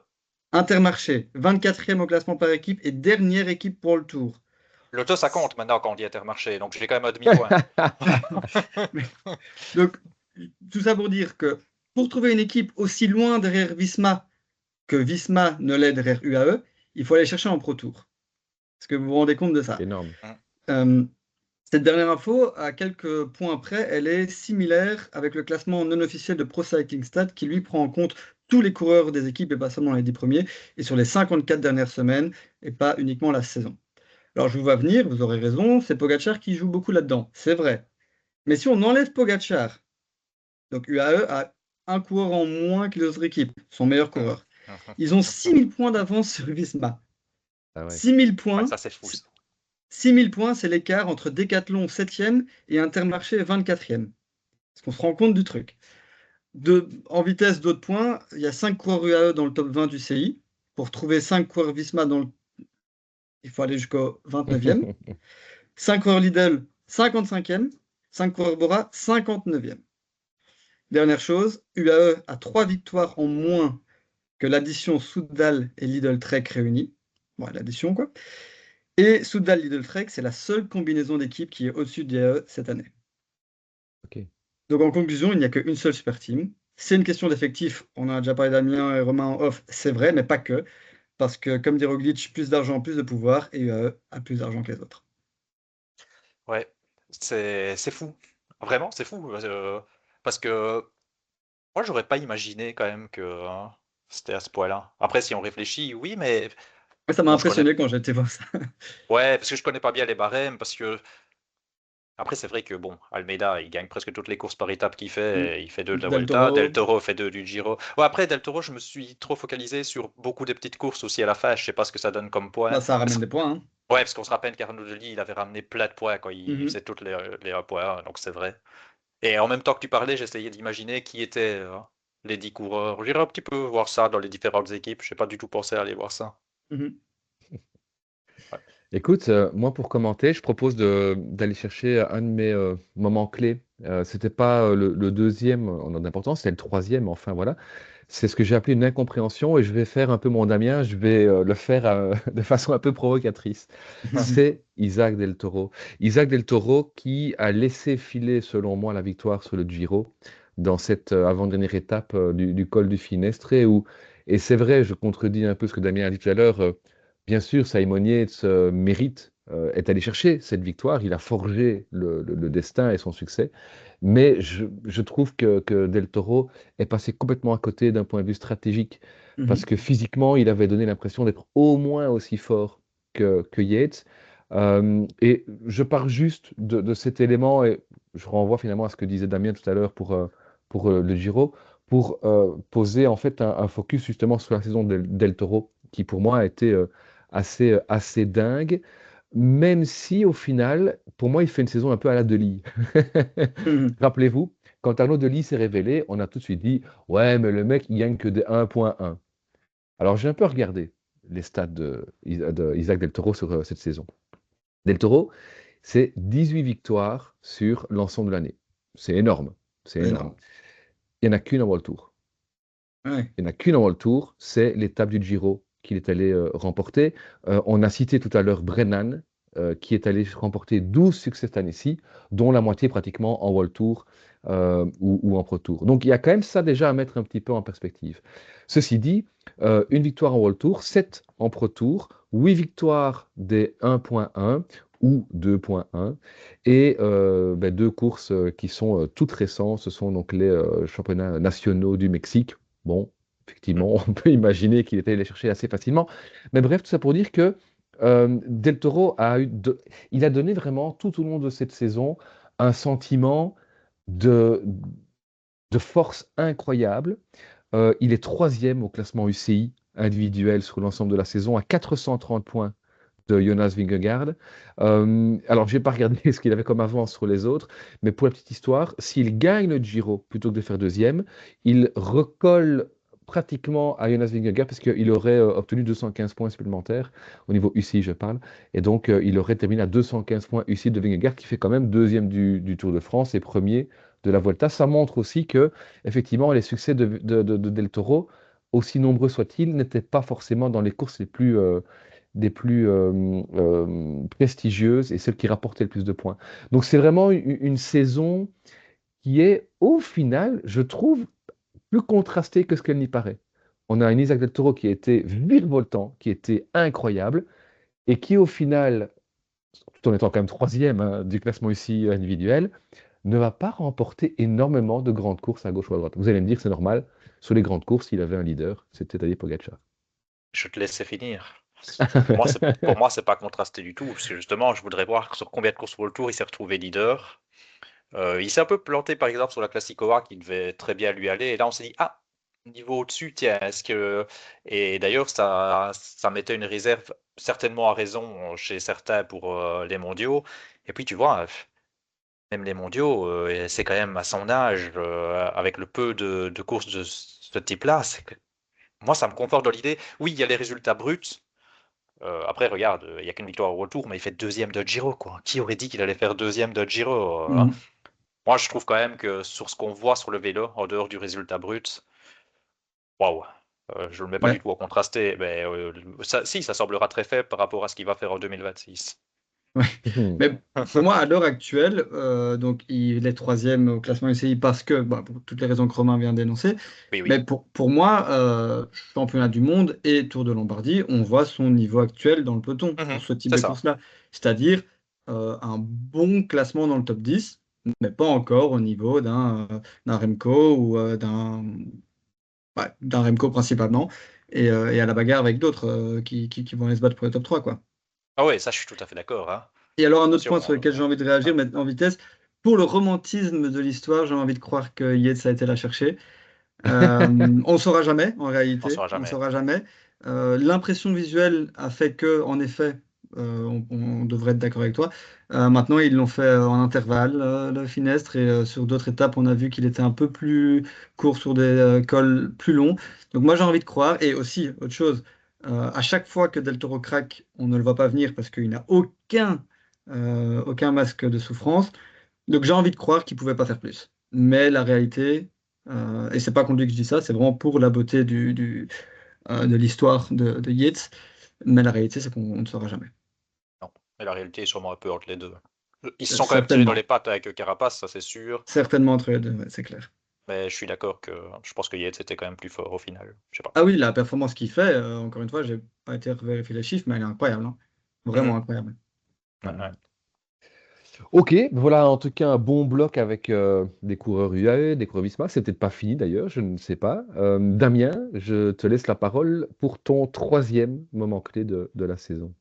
Intermarché, 24e au classement par équipe et dernière équipe pour le tour. Lotto, ça compte maintenant quand on dit Intermarché, donc j'ai quand même un demi-point. Donc, tout ça pour dire que pour trouver une équipe aussi loin derrière Visma que Visma ne l'est derrière UAE, il faut aller chercher en Pro Tour. Est-ce que vous vous rendez compte de ça? Énorme. Euh, Cette dernière info, à quelques points près, elle est similaire avec le classement non officiel de Pro Cycling Stats qui lui prend en compte tous les coureurs des équipes et pas seulement les 10 premiers, et sur les 54 dernières semaines et pas uniquement la saison. Alors je vous vois venir, vous aurez raison, c'est Pogacar qui joue beaucoup là-dedans, c'est vrai. Mais si on enlève Pogacar, donc UAE a un coureur en moins que les autres équipes, son meilleur coureur. Ils ont 6000 points d'avance sur Visma. Ah ouais. 6000 Ouais, points, ça c'est fou. 6000 points, c'est l'écart entre Decathlon 7e et Intermarché 24e. Est-ce qu'on se rend compte du truc? En vitesse d'autres points, il y a 5 coureurs UAE dans le top 20 du CI. Pour trouver 5 coureurs Visma, il faut aller jusqu'au 29e. 5 coureurs Lidl, 55e. 5 coureurs Bora, 59e. Dernière chose, UAE a 3 victoires en moins que l'addition Soudal et Lidl Trek réunies. Bon, l'addition quoi. Et Soudal Lidl Trek, c'est la seule combinaison d'équipes qui est au-dessus d'UAE cette année. Ok. Donc en conclusion, il n'y a qu'une seule super team. c'est une question d'effectif. On a déjà parlé d'Amiens et Romain en off, c'est vrai, mais pas que. Parce que, comme dit Roglic, plus d'argent, plus de pouvoir, et UAE a plus d'argent que les autres. Ouais, c'est fou. Vraiment, c'est fou. Parce que moi, j'aurais pas imaginé quand même que c'était à ce point-là. Après, si on réfléchit, oui, mais Mais ça m'a bon, je connais. impressionné quand j'ai été voir ça. Ouais, parce que je connais pas bien les barèmes, parce que après, c'est vrai que bon, Almeida, il gagne presque toutes les courses par étapes qu'il Mm. fait. Il fait deux de la Del Vuelta. Del Toro, Toro fait deux du Giro. Ouais, après, Del Toro, je me suis trop focalisé sur beaucoup de petites courses aussi à la fin. Je sais pas ce que ça donne comme point. bah, ça ramène des points, hein. Ouais, parce qu'on se rappelle qu'Arnaud Delis, il avait ramené plein de points quand il Mhm. faisait toutes les 1 points, donc c'est vrai. Et en même temps que tu parlais, j'essayais d'imaginer qui étaient les 10 coureurs. J'irai un petit peu voir ça dans les différentes équipes. Je n'ai pas du tout pensé à aller voir ça. Mhm. Ouais. Écoute, moi pour commenter, je propose d'aller chercher un de mes moments clés. C'était pas le deuxième en ordre d'importance, c'était le troisième, enfin voilà. C'est ce que j'ai appelé une incompréhension et je vais faire un peu mon Damien, je vais le faire de façon un peu provocatrice. C'est Isaac Del Toro. Isaac Del Toro qui a laissé filer, selon moi, la victoire sur le Giro dans cette avant-dernière étape du col du Finestre et c'est vrai, je contredis un peu ce que Damien a dit tout à l'heure. Bien sûr, Simon Yates mérite, est allé chercher cette victoire. Il a forgé le destin et son succès. Mais je trouve que Del Toro est passé complètement à côté d'un point de vue stratégique. Parce Mhm. que physiquement, il avait donné l'impression d'être au moins aussi fort que Yates. Et je pars juste de cet élément, et je renvoie finalement à ce que disait Damien tout à l'heure pour le Giro, pour poser en fait un focus justement sur la saison Del Toro, qui pour moi a été assez dingue, même si au final, pour moi, il fait une saison un peu à la Delis. Mhm. Rappelez-vous, quand Arnaud Delis s'est révélé, on a tout de suite dit, ouais, mais le mec, il gagne que des 1,1. Alors j'ai un peu regardé les stats de Isaac Del Toro sur cette saison. Del Toro, c'est 18 victoires sur l'ensemble de l'année. C'est énorme, c'est C'est énorme. énorme. Il n'y en a qu'une en World Tour. Ouais. Il n'y en a qu'une en World Tour, c'est l'étape du Giro qu'il est allé remporter. On a cité tout à l'heure Brennan, qui est allé remporter 12 succès cette année-ci, dont la moitié pratiquement en World Tour ou en Pro Tour. Donc il y a quand même ça déjà à mettre un petit peu en perspective. Ceci dit, une victoire en World Tour, 7 en Pro Tour, 8 victoires des 1.1 ou 2.1 et deux courses qui sont toutes récentes. Ce sont donc les championnats nationaux du Mexique. Bon, effectivement, on peut imaginer qu'il était allé les chercher assez facilement. Mais bref, tout ça pour dire que Del Toro il a donné vraiment tout au long de cette saison un sentiment de, de force incroyable. Il est troisième au classement UCI individuel sur l'ensemble de la saison à 430 points de Jonas Vingegaard. Alors, je n'ai pas regardé ce qu'il avait comme avance sur les autres, mais pour la petite histoire, s'il gagne le Giro plutôt que de faire deuxième, il recolle pratiquement à Jonas Vingegaard parce qu'il aurait obtenu 215 points supplémentaires au niveau UCI, je parle. Et donc, il aurait terminé à 215 points UCI de Vingegaard, qui fait quand même deuxième du Tour de France et premier de la Vuelta. Ça montre aussi que, effectivement, les succès de Del Toro, aussi nombreux soient-ils, n'étaient pas forcément dans les courses des plus prestigieuses et celles qui rapportaient le plus de points. Donc c'est vraiment une saison qui est, au final, je trouve, plus contrastée que ce qu'elle n'y paraît. On a un Isaac Del Toro qui a été virevoltant, qui était incroyable, et qui, au final, tout en étant quand même troisième du classement ici individuel, ne va pas remporter énormément de grandes courses à gauche ou à droite. Vous allez me dire, c'est normal, sur les grandes courses, il avait un leader, c'était Tadej Pogacar. Je te laisse finir. Pour moi, c'est pas contrasté du tout, parce que justement, je voudrais voir sur combien de courses pour le Tour il s'est retrouvé leader. Il s'est un peu planté, par exemple, sur la Classicoa, qui devait très bien lui aller. Et là, on s'est dit, ah, niveau au-dessus, tiens, est-ce que. Et d'ailleurs, ça mettait une réserve, certainement à raison, chez certains pour les mondiaux. Et puis, tu vois, même les mondiaux, c'est quand même à son âge, avec le peu de courses de ce type-là. Moi, ça me conforte dans l'idée. Oui, il y a les résultats bruts. Après, regarde, il n'y a qu'une victoire au retour, mais il fait deuxième de Giro, quoi. Qui aurait dit qu'il allait faire deuxième de Giro, hein? Mhm. Moi, je trouve quand même que sur ce qu'on voit sur le vélo, en dehors du résultat brut, waouh, je le mets pas du Ouais. tout à contraster, mais si, ça semblera très faible par rapport à ce qu'il va faire en 2026. Ouais. Mhm. Mais pour moi, à l'heure actuelle, donc il est troisième au classement UCI parce que, bah, pour toutes les raisons que Romain vient d'énoncer, Oui, oui. mais pour moi, championnat du monde et Tour de Lombardie, on voit son niveau actuel dans le peloton pour Mhm. ce type C'est de ça. course-là. C'est-à-dire un bon classement dans le top 10, mais pas encore au niveau d'un Remco ou d'un Remco principalement, et à la bagarre avec d'autres qui vont aller se battre pour le top 3, quoi. Ah ouais, ça, je suis tout à fait d'accord, hein. Et alors, un autre point sur Attention, lequel j'ai envie de réagir, hein. mais en vitesse, pour le romantisme de l'histoire, j'ai envie de croire que Yates a été la chercher. On ne saura jamais, en On ne réalité, saura on ne jamais. saura jamais. L'impression visuelle a fait que, en effet, on devrait être d'accord avec toi. Maintenant, ils l'ont fait en intervalle, le Finestre, et sur d'autres étapes, on a vu qu'il était un peu plus court sur des cols plus longs. Donc moi, j'ai envie de croire, et aussi, autre chose, à chaque fois que Del Toro craque, on ne le voit pas venir parce qu'il n'a aucun masque de souffrance. Donc j'ai envie de croire qu'il pouvait pas faire plus. Mais la réalité, et c'est pas contre lui que je dis ça, c'est vraiment pour la beauté de l'histoire de Yates, mais la réalité, c'est qu'on ne saura jamais. Non. Mais la réalité est sûrement un peu entre les deux. Ils se sont quand même tirés dans les Certainement. pattes avec Carapace, ça c'est sûr. Certainement entre les deux, ouais, c'est clair. Mais je suis d'accord que je pense que Yates était quand même plus fort au final. Je sais pas. Ah oui, la performance qu'il fait, encore une fois, j'ai pas été vérifier les chiffres, mais elle est incroyable, hein. Vraiment Mhm. incroyable. Ouais, ouais. Ok, voilà en tout cas un bon bloc avec des coureurs UAE, des coureurs Visma. C'est peut-être pas fini d'ailleurs, je ne sais pas. Damien, je te laisse la parole pour ton troisième moment clé de la saison.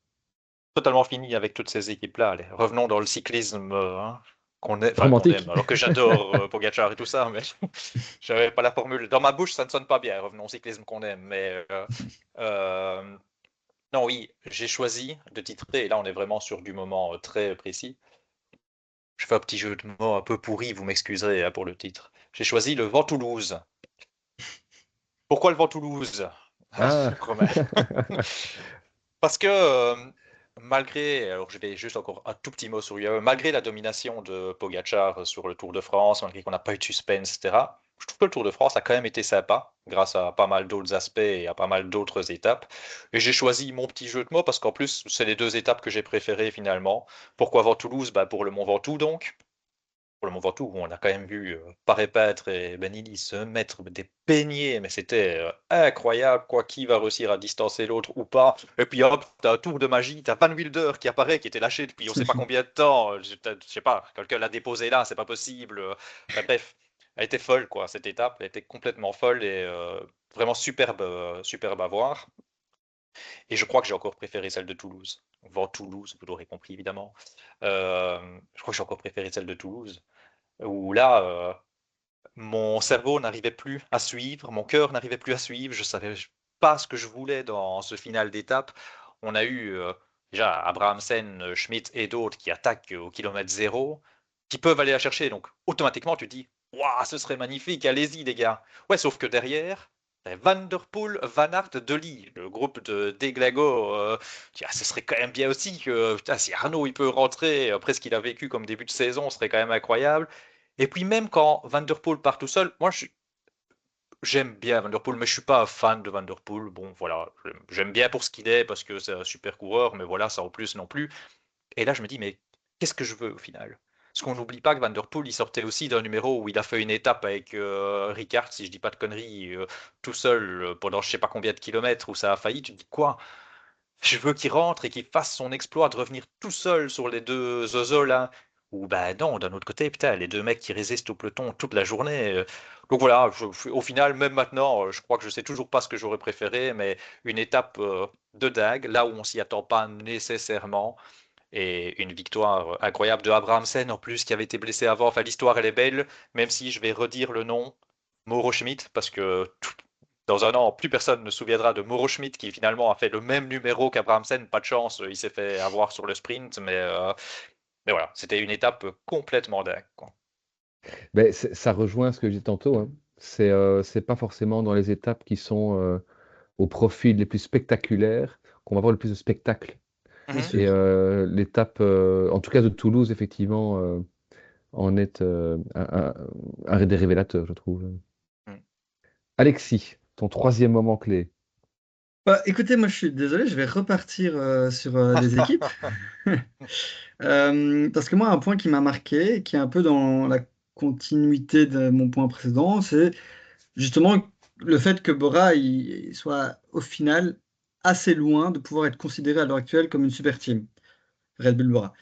Totalement fini avec toutes ces équipes-là. Allez, revenons dans le cyclisme hein, qu'on Romantique. aime. Alors que j'adore Pogacar et tout ça, mais j'avais pas la formule. Dans ma bouche, ça ne sonne pas bien. Revenons au cyclisme qu'on aime. Mais euh, non, oui, j'ai choisi de titrer. Et là, on est vraiment sur du moment très précis. Je fais un petit jeu de mots un peu pourri, vous m'excuserez pour le titre. J'ai choisi le Vent Toulouse. Pourquoi le Vent Toulouse, Ah. Romain? Parce que malgré, alors je vais juste encore un tout petit mot sur UAE, malgré la domination de Pogacar sur le Tour de France, malgré qu'on n'a pas eu de suspense, etc., je trouve que le Tour de France a quand même été sympa, grâce à pas mal d'autres aspects et à pas mal d'autres étapes. Et j'ai choisi mon petit jeu de mots parce qu'en plus, c'est les deux étapes que j'ai préférées finalement. Pourquoi Vent Toulouse? Bah, pour le Mont Ventoux donc. Pour le Mont Ventoux, où on a quand même vu Paré-Pâtre et Benili se mettre des peignets, mais c'était incroyable, quoi, qui va réussir à distancer l'autre ou pas. Et puis hop, t'as un tour de magie, t'as Van Wilder qui apparaît, qui était lâché depuis on sait pas combien de temps. Je sais pas, quelqu'un l'a déposé là, c'est pas possible. Enfin, bref, elle était folle, quoi, cette étape, elle était complètement folle et vraiment superbe, superbe à voir. Et je crois que j'ai encore préféré celle de Toulouse. Vent Toulouse, vous l'aurez compris évidemment. Je crois que j'ai encore préféré celle de Toulouse où là, mon cerveau n'arrivait plus à suivre, mon cœur n'arrivait plus à suivre, je savais pas ce que je voulais dans ce final d'étape. On a eu déjà Abrahamsen, Schmidt et d'autres qui attaquent au kilomètre zéro, qui peuvent aller la chercher. Donc automatiquement, tu te dis, waouh, ce serait magnifique, allez-y les gars. Ouais, sauf que derrière, t'as Van Der Poel, Van Aert, De Lie, le groupe de Deglago. Ce serait quand même bien aussi que putain, si Arnaud il peut rentrer après ce qu'il a vécu comme début de saison, ce serait quand même incroyable. Et puis même quand Van Der Poel part tout seul, j'aime bien Van Der Poel, mais je suis pas un fan de Van Der Poel. Bon, voilà, j'aime bien pour ce qu'il est parce que c'est un super coureur, mais voilà, ça en plus non plus. Et là, je me dis, mais qu'est-ce que je veux au final? Parce qu'on n'oublie pas que Van Der Poel, il sortait aussi d'un numéro où il a fait une étape avec Ricard, si je dis pas de conneries, tout seul pendant je sais pas combien de kilomètres où ça a failli. Tu te dis quoi? Je veux qu'il rentre et qu'il fasse son exploit de revenir tout seul sur les deux zozos là. Ou bah non, d'un autre côté, putain, les deux mecs qui résistent au peloton toute la journée. Donc voilà, au final, même maintenant, je crois que je sais toujours pas ce que j'aurais préféré, mais une étape de dingue, là où on s'y attend pas nécessairement, et une victoire incroyable de Abrahamsen en plus qui avait été blessé avant. Enfin, l'histoire elle est belle, même si je vais redire le nom, Mauro Schmidt, parce que dans un an, plus personne ne se souviendra de Mauro Schmidt qui finalement a fait le même numéro qu'Abrahamsen. Pas de chance, il s'est fait avoir sur le sprint, mais voilà, c'était une étape complètement dingue, quoi. Ben, ça rejoint ce que j'ai dit tantôt, hein. C'est pas forcément dans les étapes qui sont au profil les plus spectaculaires qu'on va avoir le plus de spectacles. Bien Mhm. Et sûr. l'étape, en tout cas de Toulouse, effectivement, en est un des révélateurs, je trouve. Mm. Alexis, ton troisième moment clé. Bah, écoutez, moi je suis désolé, je vais repartir sur les équipes. Parce que moi, un point qui m'a marqué, qui est un peu dans la continuité de mon point précédent, c'est justement le fait que Bora il soit au final assez loin de pouvoir être considéré à l'heure actuelle comme une super team, Red Bull Bora.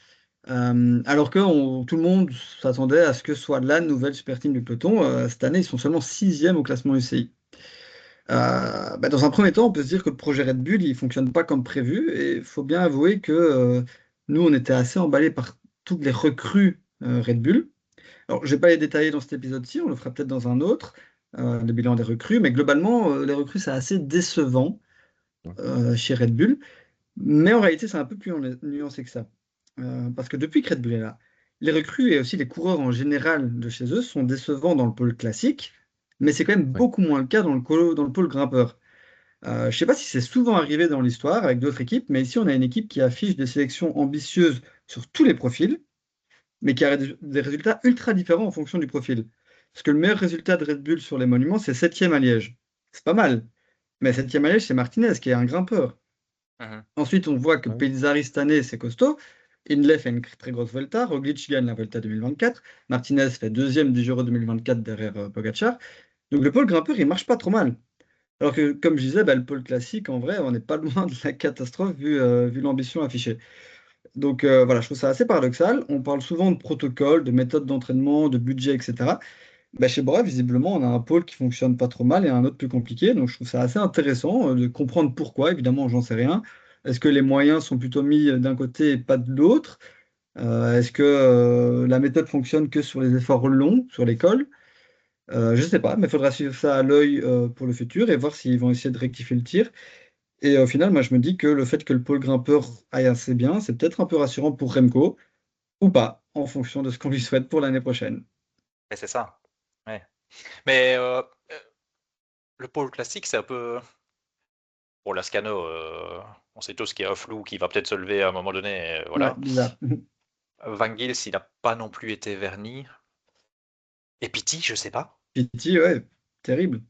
Alors que tout le monde s'attendait à ce que ce soit la nouvelle super team du peloton. Cette année, ils sont seulement sixième au classement UCI. Bah, dans un premier temps, on peut se dire que le projet Red Bull, il fonctionne pas comme prévu. Et il faut bien avouer que nous, on était assez emballés par toutes les recrues Red Bull. Alors, je vais pas les détailler dans cet épisode-ci, on le fera peut-être dans un autre, le bilan des recrues. Mais globalement, les recrues, c'est assez décevant Ouais. chez Red Bull. Mais en réalité, c'est un peu plus nuancé que ça. Parce que depuis que Red Bull est là, les recrues et aussi les coureurs en général de chez eux sont décevants dans le pôle classique, mais c'est quand même Ouais. beaucoup moins le cas dans le pôle grimpeur. Je ne sais pas si c'est souvent arrivé dans l'histoire avec d'autres équipes, mais ici on a une équipe qui affiche des sélections ambitieuses sur tous les profils, mais qui a des résultats ultra différents en fonction du profil. Parce que le meilleur résultat de Red Bull sur les monuments, c'est septième à Liège. C'est pas mal. Mais septième à Liège, c'est Martinez qui est un grimpeur. Mhm. Ensuite, on voit que Ouais. Pellizzari cette année, c'est costaud. Inlay fait une très grosse Volta. Roglic gagne la Volta 2024. Martinez fait deuxième du Giro 2024 derrière Pogacar. Donc le pôle grimpeur, il marche pas trop mal. Alors que, comme je disais, bah, le pôle classique, en vrai, on n'est pas loin de la catastrophe vu l'ambition affichée. Donc voilà, je trouve ça assez paradoxal. On parle souvent de protocole, de méthode d'entraînement, de budget, etc. Bah, chez Bora, visiblement, on a un pôle qui fonctionne pas trop mal et un autre plus compliqué. Donc, je trouve ça assez intéressant de comprendre pourquoi. Évidemment, j'en sais rien. Est-ce que les moyens sont plutôt mis d'un côté et pas de l'autre? Est-ce que la méthode fonctionne que sur les efforts longs, sur l'école? Je sais pas, mais il faudra suivre ça à l'œil pour le futur et voir s'ils vont essayer de rectifier le tir. Et au final, moi, je me dis que le fait que le pôle grimpeur aille assez bien, c'est peut-être un peu rassurant pour Remco, ou pas, en fonction de ce qu'on lui souhaite pour l'année prochaine. Et c'est ça. Ouais. Mais le pôle classique, c'est un peu. Bon, Lascano, on sait tous qu'il y a un flou qui va peut-être se lever à un moment donné. Ouais, Voilà. bizarre. Van Gils, il n'a pas non plus été verni. Et Pitti, je sais pas. Pity, ouais, terrible.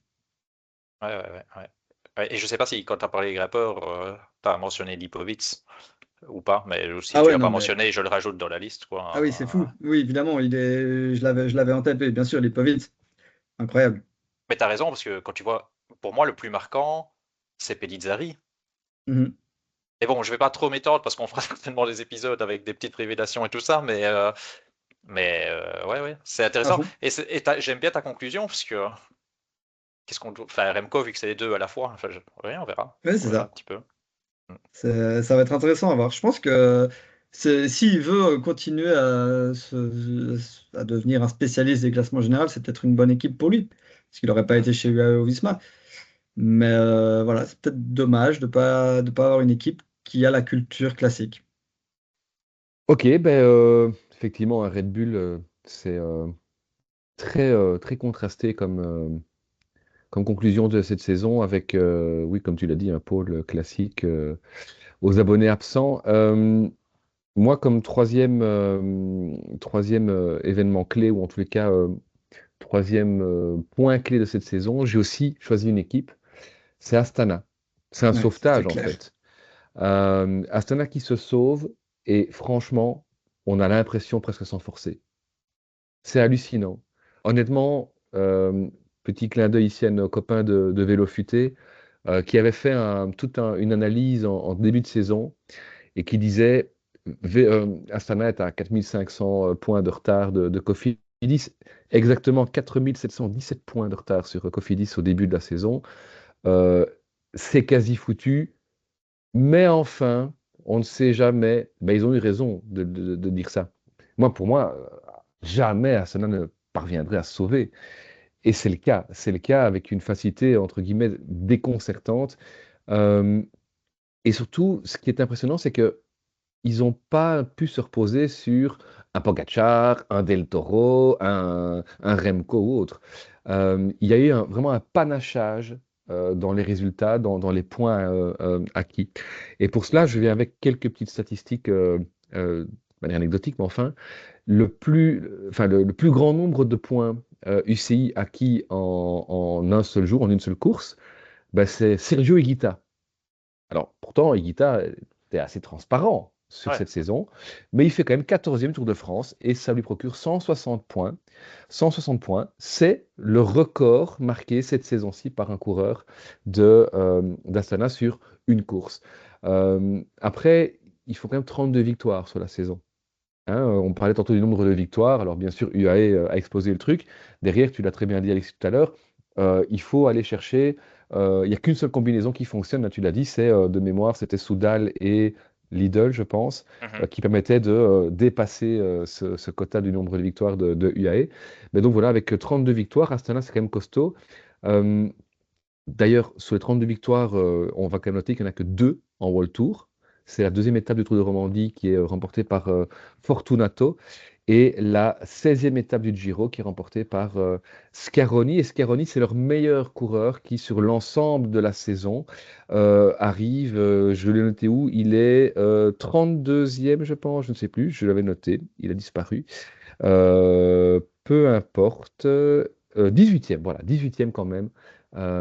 Ouais, ouais, ouais, ouais. Ouais, et je sais pas si quand tu as parlé des grimpeurs, tu as mentionné Lipovitz ou pas, mais si Ah tu ouais, l'as non, pas mais. mentionné, je le rajoute dans la liste, Ah oui, c'est fou. quoi. Oui, évidemment, je l'avais en tête, oui, bien sûr, Lipovic, incroyable. Mais tu as raison, parce que quand tu vois, pour moi, le plus marquant, c'est Pellizzari. Mhm. Et bon, je vais pas trop m'étendre parce qu'on fera certainement des épisodes avec des petites révélations et tout ça, mais ouais, ouais, c'est À intéressant. fond. J'aime bien ta conclusion, parce que qu'est-ce qu'on doit. Enfin, Remco, vu que c'est les deux à la fois, enfin, ouais, Ouais, on c'est verra un ça. petit peu. Mm. Ça va être intéressant à voir. Je pense que s'il veut continuer à devenir un spécialiste des classements généraux, c'est peut-être une bonne équipe pour lui, parce qu'il n'aurait pas Mm. été chez UAE Visma. Mais voilà, c'est peut-être dommage de pas avoir une équipe qui a la culture classique. Ok, ben, effectivement, un Red Bull, c'est très contrasté comme conclusion de cette saison avec, oui, comme tu l'as dit, un pôle classique aux abonnés absents. Moi, comme troisième événement clé, ou en tous les cas, troisième point clé de cette saison, j'ai aussi choisi une équipe, c'est Astana. C'est un Ouais, c'est sauvetage, en clair. fait. Astana qui se sauve, et franchement, on a l'impression presque sans forcer. C'est hallucinant. Honnêtement, petit clin d'œil ici à nos copains de Vélo Futé, qui avaient fait une analyse en début de saison et qui disait Astana est à 4500 points de retard de Cofidis, exactement 4717 points de retard sur Cofidis au début de la saison. Euh, c'est quasi foutu, mais enfin, on ne sait jamais. Ben, ils ont eu raison de dire ça. Pour moi, jamais Astana ne parviendrait à se sauver. Et c'est le cas. C'est le cas avec une facilité, entre guillemets, déconcertante. Euh, et surtout, ce qui est impressionnant, c'est que ils n'ont pas pu se reposer sur un Pogacar, un Del Toro, un Remco ou autre. Il y a eu vraiment un panachage dans les résultats, dans les points acquis. Et pour cela, je viens avec quelques petites statistiques de manière anecdotique, mais enfin, le plus grand nombre de points UCI acquis en un seul jour, en une seule course, ben, c'est Sergio Higuita. Alors, pourtant, Higuita était assez transparent sur Ouais. cette saison, mais il fait quand même 14e Tour de France et ça lui procure 160 points. 160 points, c'est le record marqué cette saison-ci par un coureur d'Astana sur une course. Après, il faut quand même 32 victoires sur la saison. Hein, on parlait tantôt du nombre de victoires. Alors, bien sûr, UAE a explosé le truc. Derrière, tu l'as très bien dit, Alexis, tout à l'heure, il faut aller chercher. Il n'y a qu'une seule combinaison qui fonctionne, là, tu l'as dit, c'est de mémoire, c'était Soudal et Lidl, je pense, Mhm. qui permettait de dépasser ce quota du nombre de victoires de UAE. Mais donc voilà, avec 32 victoires, Astana, c'est quand même costaud. Euh, D'ailleurs, sur les 32 victoires, on va quand même noter qu'il n'y en a que deux en World Tour. C'est la deuxième étape du Tour de Romandie qui est remportée par Fortunato et la 16e étape du Giro qui est remportée par Scaroni. Et Scaroni, c'est leur meilleur coureur qui, sur l'ensemble de la saison, arrive, je l'ai noté où, il est 32e, je pense, je ne sais plus, je l'avais noté, il a disparu. Peu importe. 18e, voilà, 18e quand même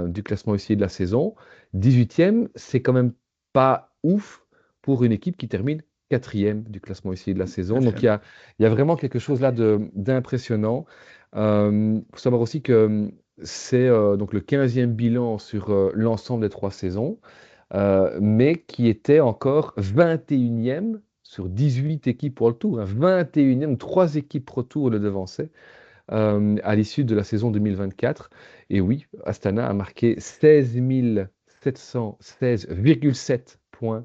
du classement aussi de la saison. 18e, c'est quand même pas ouf pour une équipe qui termine quatrième du classement aussi de la saison. Donc Quatrième. il y a vraiment quelque chose là d'impressionnant. Il faut savoir aussi que c'est donc le 15e bilan sur l'ensemble des 3 saisons, mais qui était encore 21e sur 18 équipes pour le Tour. Hein. 21e, 3 équipes Pro Tour le devançaient à l'issue de la saison 2024. Et oui, Astana a marqué 16 716,7 points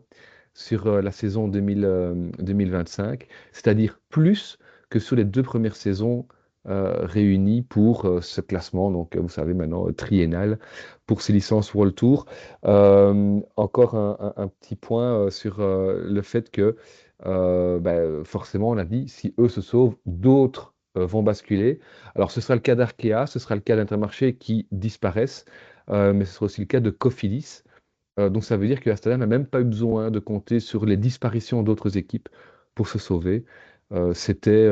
sur la saison 2025, c'est-à-dire plus que sur les 2 premières saisons réunies pour ce classement, donc vous savez maintenant, triennal, pour ces licences World Tour. Encore un petit point sur le fait que, forcément, on a dit, si eux se sauvent, d'autres vont basculer. Alors, ce sera le cas d'Arkea, ce sera le cas d'Intermarché qui disparaissent, mais ce sera aussi le cas de Cofidis. Donc ça veut dire que Astana n'a même pas eu besoin de compter sur les disparitions d'autres équipes pour se sauver. C'était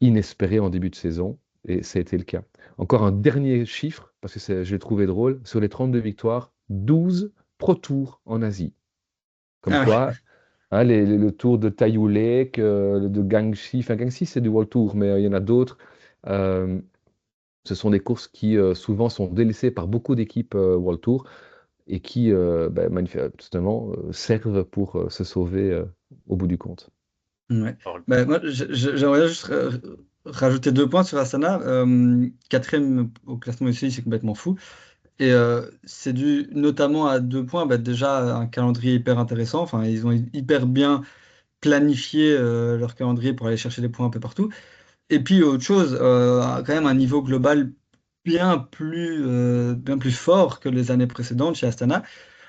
inespéré en début de saison et ça a été le cas. Encore un dernier chiffre, parce que je l'ai trouvé drôle, sur les 32 victoires, 12 Pro Tours en Asie. Comme Ah ouais. quoi, hein, le tour de Taiyou Lake, de Gangxi, enfin Gangxi c'est du World Tour, mais il y en a d'autres. Euh, Ce sont des courses qui souvent sont délaissées par beaucoup d'équipes World Tour et qui manifestement servent pour se sauver au bout du compte. Ouais. Alors, Moi, j'aimerais juste rajouter 2 points sur Astana. Quatrième au classement ici, c'est complètement fou. Et c'est dû notamment à 2 points. Déjà, un calendrier hyper intéressant. Enfin, ils ont hyper bien planifié leur calendrier pour aller chercher des points un peu partout. Et puis, autre chose, quand même un niveau global bien plus fort que les années précédentes chez Astana.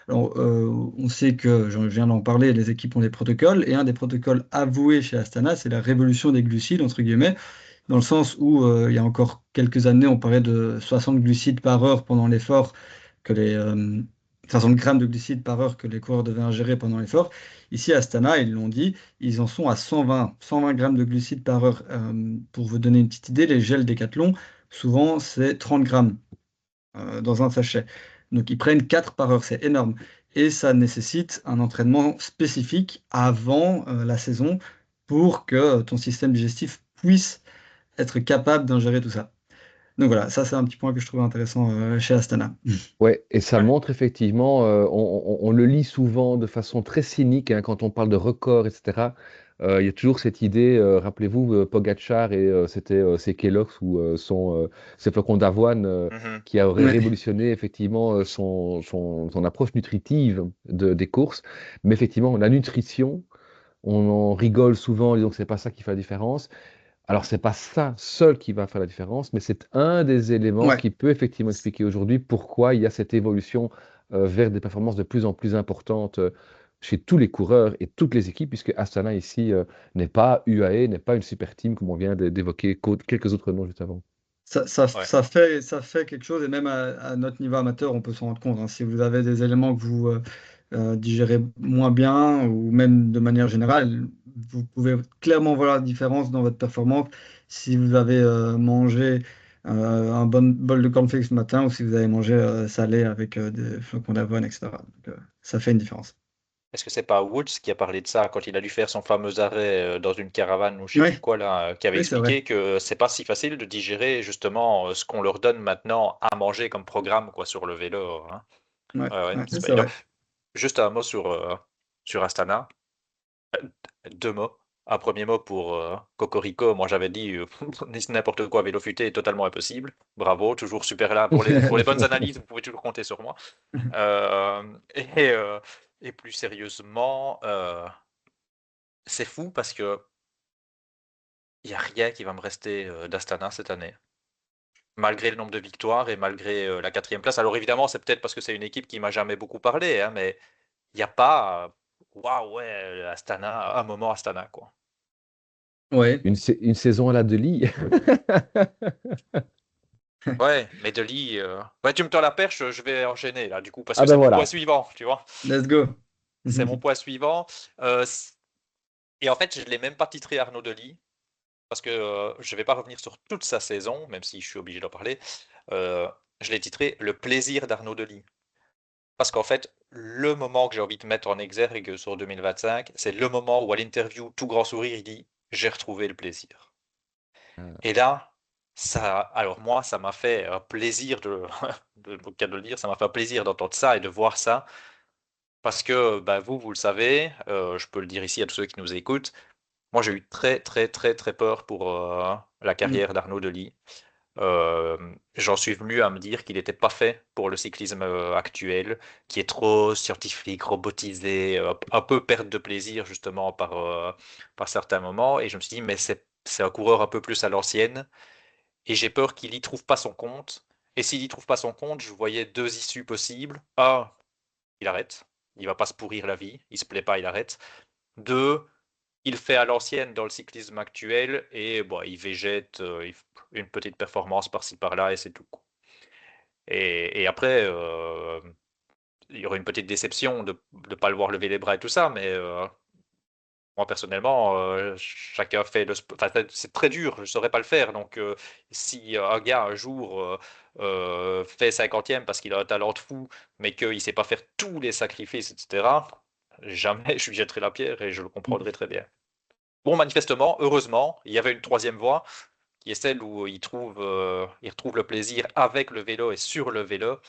Alors, on sait que, je viens d'en parler, les équipes ont des protocoles, et un des protocoles avoués chez Astana, c'est la révolution des glucides, entre guillemets, dans le sens où, il y a encore quelques années, on parlait de 60 glucides par heure pendant l'effort, que les 60 grammes de glucides par heure que les coureurs devaient ingérer pendant l'effort. Ici, à Astana, ils l'ont dit, ils en sont à 120 grammes de glucides par heure. Pour vous donner une petite idée, les gels Décathlon, souvent, c'est 30 grammes dans un sachet. Donc ils prennent 4 par heure, c'est énorme. Et ça nécessite un entraînement spécifique avant la saison pour que ton système digestif puisse être capable d'ingérer tout ça. Donc voilà, ça c'est un petit point que je trouve intéressant chez Astana. Ouais, et ça ouais. montre effectivement, on le lit souvent de façon très cynique hein, quand on parle de records, etc. Il y a toujours cette idée, rappelez-vous, Pogacar et c'est Kellogg's ou ses flocons d'avoine Mhm. qui aurait Ouais, révolutionné effectivement son approche nutritive des courses. Mais effectivement, la nutrition, on en rigole souvent, disons que c'est pas ça qui fait la différence. Alors, c'est pas ça seul qui va faire la différence, mais c'est un des éléments ouais. qui peut effectivement expliquer aujourd'hui pourquoi il y a cette évolution vers des performances de plus en plus importantes chez tous les coureurs et toutes les équipes, puisque Astana ici n'est pas UAE, n'est pas une super team comme on vient d'évoquer quelques autres noms juste avant. Ouais. Ça fait quelque chose, et même à notre niveau amateur, on peut s'en rendre compte. Hein. Si vous avez des éléments que vous digérez moins bien, ou même de manière générale, vous pouvez clairement voir la différence dans votre performance si vous avez mangé. un bon bol de cornflakes le matin ou si vous avez mangé salé avec des flocons d'avoine, etc. Donc, ça fait une différence. Est-ce que c'est pas Woods qui a parlé de ça quand il a dû faire son fameux arrêt dans une caravane ou je sais Oui, plus quoi là, qui avait oui, c'est vrai. expliqué que c'est pas si facile de digérer justement ce qu'on leur donne maintenant à manger comme programme quoi sur le vélo, hein. Ouais, Ouais, ouais, ouais, c'est pas c'est évident. vrai. Juste un mot sur Astana. Deux mots. Un premier mot pour Cocorico. Moi, j'avais dit n'importe quoi, vélo futé est totalement impossible. Bravo, toujours super là. Pour les bonnes analyses, vous pouvez toujours compter sur moi. Euh, et, euh, et plus sérieusement, c'est fou parce que il n'y a rien qui va me rester d'Astana cette année. Malgré le nombre de victoires et malgré la quatrième place. Alors évidemment, c'est peut-être parce que c'est une équipe qui m'a jamais beaucoup parlé, hein, mais il n'y a pas, waouh, ouais, Astana, un moment Astana, quoi. Ouais. Une saison à la Deli. Ouais, mais Deli, ouais, tu me tends la perche, je vais enchaîner là, du coup, parce Ah que ben c'est mon point voilà. suivant, tu vois. Let's go. C'est mon point suivant. Euh, c- et en fait, je ne l'ai même pas titré Arnaud Deli, parce que je ne vais pas revenir sur toute sa saison, même si je suis obligé d'en parler. Euh, je l'ai titré Le plaisir d'Arnaud Deli. Parce qu'en fait, le moment que j'ai envie de mettre en exergue sur 2025, c'est le moment où à l'interview, tout grand sourire, il dit j'ai retrouvé le plaisir. Ah, Et là, ça, alors moi, ça m'a fait un plaisir au cas de le dire, ça m'a fait un plaisir d'entendre ça et de voir ça, parce que bah, vous le savez, je peux le dire ici à tous ceux qui nous écoutent, moi j'ai eu très très très très peur pour la Mm. carrière d'Arnaud Delis. J'en suis venu à me dire qu'il n'était pas fait pour le cyclisme actuel, qui est trop scientifique, robotisé, un peu perte de plaisir justement par certains moments. Et je me suis dit, mais c'est un coureur un peu plus à l'ancienne. Et j'ai peur qu'il y trouve pas son compte. Et s'il y trouve pas son compte, je voyais deux issues possibles. Un, il arrête. Il va pas se pourrir la vie. Il se plaît pas, il arrête. Deux, il fait à l'ancienne dans le cyclisme actuel et bon, il végète une petite performance par-ci par-là et c'est tout. Et après, il y aurait une petite déception de ne pas le voir lever les bras et tout ça, mais moi, personnellement, chacun fait le sport. Enfin, c'est très dur, je ne saurais pas le faire. Donc, si un gars, un jour, fait 50e parce qu'il a un talent de fou, mais qu'il ne sait pas faire tous les sacrifices, etc., jamais je lui jetterai la pierre et je le comprendrai très bien. Bon, manifestement, heureusement, il y avait une troisième voie, qui est celle où il retrouve le plaisir avec le vélo et sur le vélo.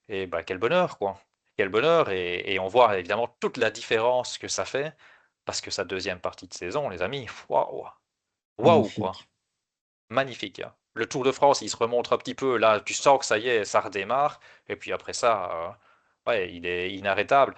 Et bah, quel bonheur, quoi. Quel bonheur. Et on voit évidemment toute la différence que ça fait. Parce que sa deuxième partie de saison, les amis, waouh, waouh, quoi. Magnifique. Magnifique, hein. Le Tour de France, il se remonte un petit peu. Là, tu sens que ça y est, ça redémarre. Et puis après ça, ouais, il est inarrêtable.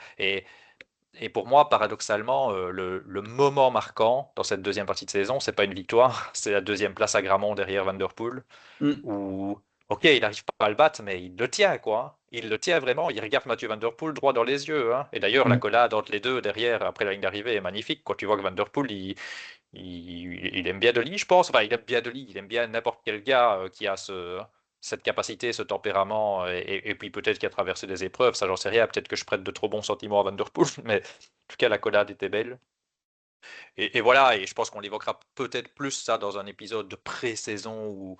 Et pour moi, paradoxalement, le moment marquant dans cette deuxième partie de saison, c'est pas une victoire, c'est la deuxième place à Grammont derrière Van Der Poel Mm. où, ok, il n'arrive pas à le battre, mais il le tient, quoi, hein. Il le tient vraiment, il regarde Mathieu Van Der Poel droit dans les yeux, hein. Et d'ailleurs, la Ouais. collade entre les deux derrière, après la ligne d'arrivée, est magnifique. Quand tu vois que Van Der Poel, il aime bien Delis, je pense. Enfin, il aime bien Delis, il aime bien n'importe quel gars qui a cette capacité, ce tempérament, et puis peut-être qu'il a traversé des épreuves, ça j'en sais rien. Peut-être que je prête de trop bons sentiments à Van Der Poel, mais en tout cas, la collade était belle. Et voilà, et je pense qu'on l'évoquera peut-être plus ça dans un épisode de pré-saison où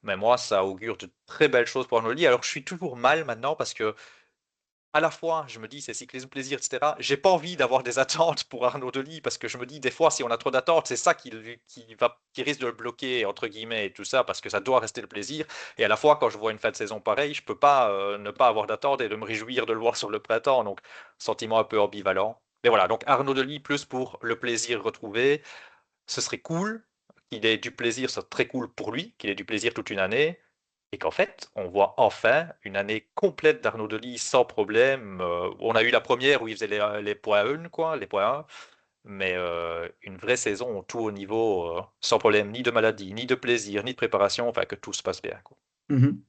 mais moi, ça augure de très belles choses pour Arnaud. Alors, je suis toujours mal maintenant parce que, à la fois, je me dis, c'est cyclisme plaisir, etc. J'ai pas envie d'avoir des attentes pour Arnaud Delis parce que je me dis, des fois, si on a trop d'attentes, c'est ça qui risque de le bloquer, entre guillemets, et tout ça, parce que ça doit rester le plaisir. Et à la fois, quand je vois une fin de saison pareille, je peux pas ne pas avoir d'attente et de me réjouir de le voir sur le printemps. Donc, sentiment un peu ambivalent. Mais voilà, donc Arnaud Delis plus pour le plaisir retrouvé, ce serait cool qu'il ait du plaisir, ce serait très cool pour lui, qu'il ait du plaisir toute une année, et qu'en fait, on voit enfin une année complète d'Arnaud Delis sans problème. On a eu la première où il faisait les points 1, quoi, les points 1, mais une vraie saison au tout haut niveau, sans problème, ni de maladie, ni de plaisir, ni de préparation, enfin que tout se passe bien, quoi. Mhm.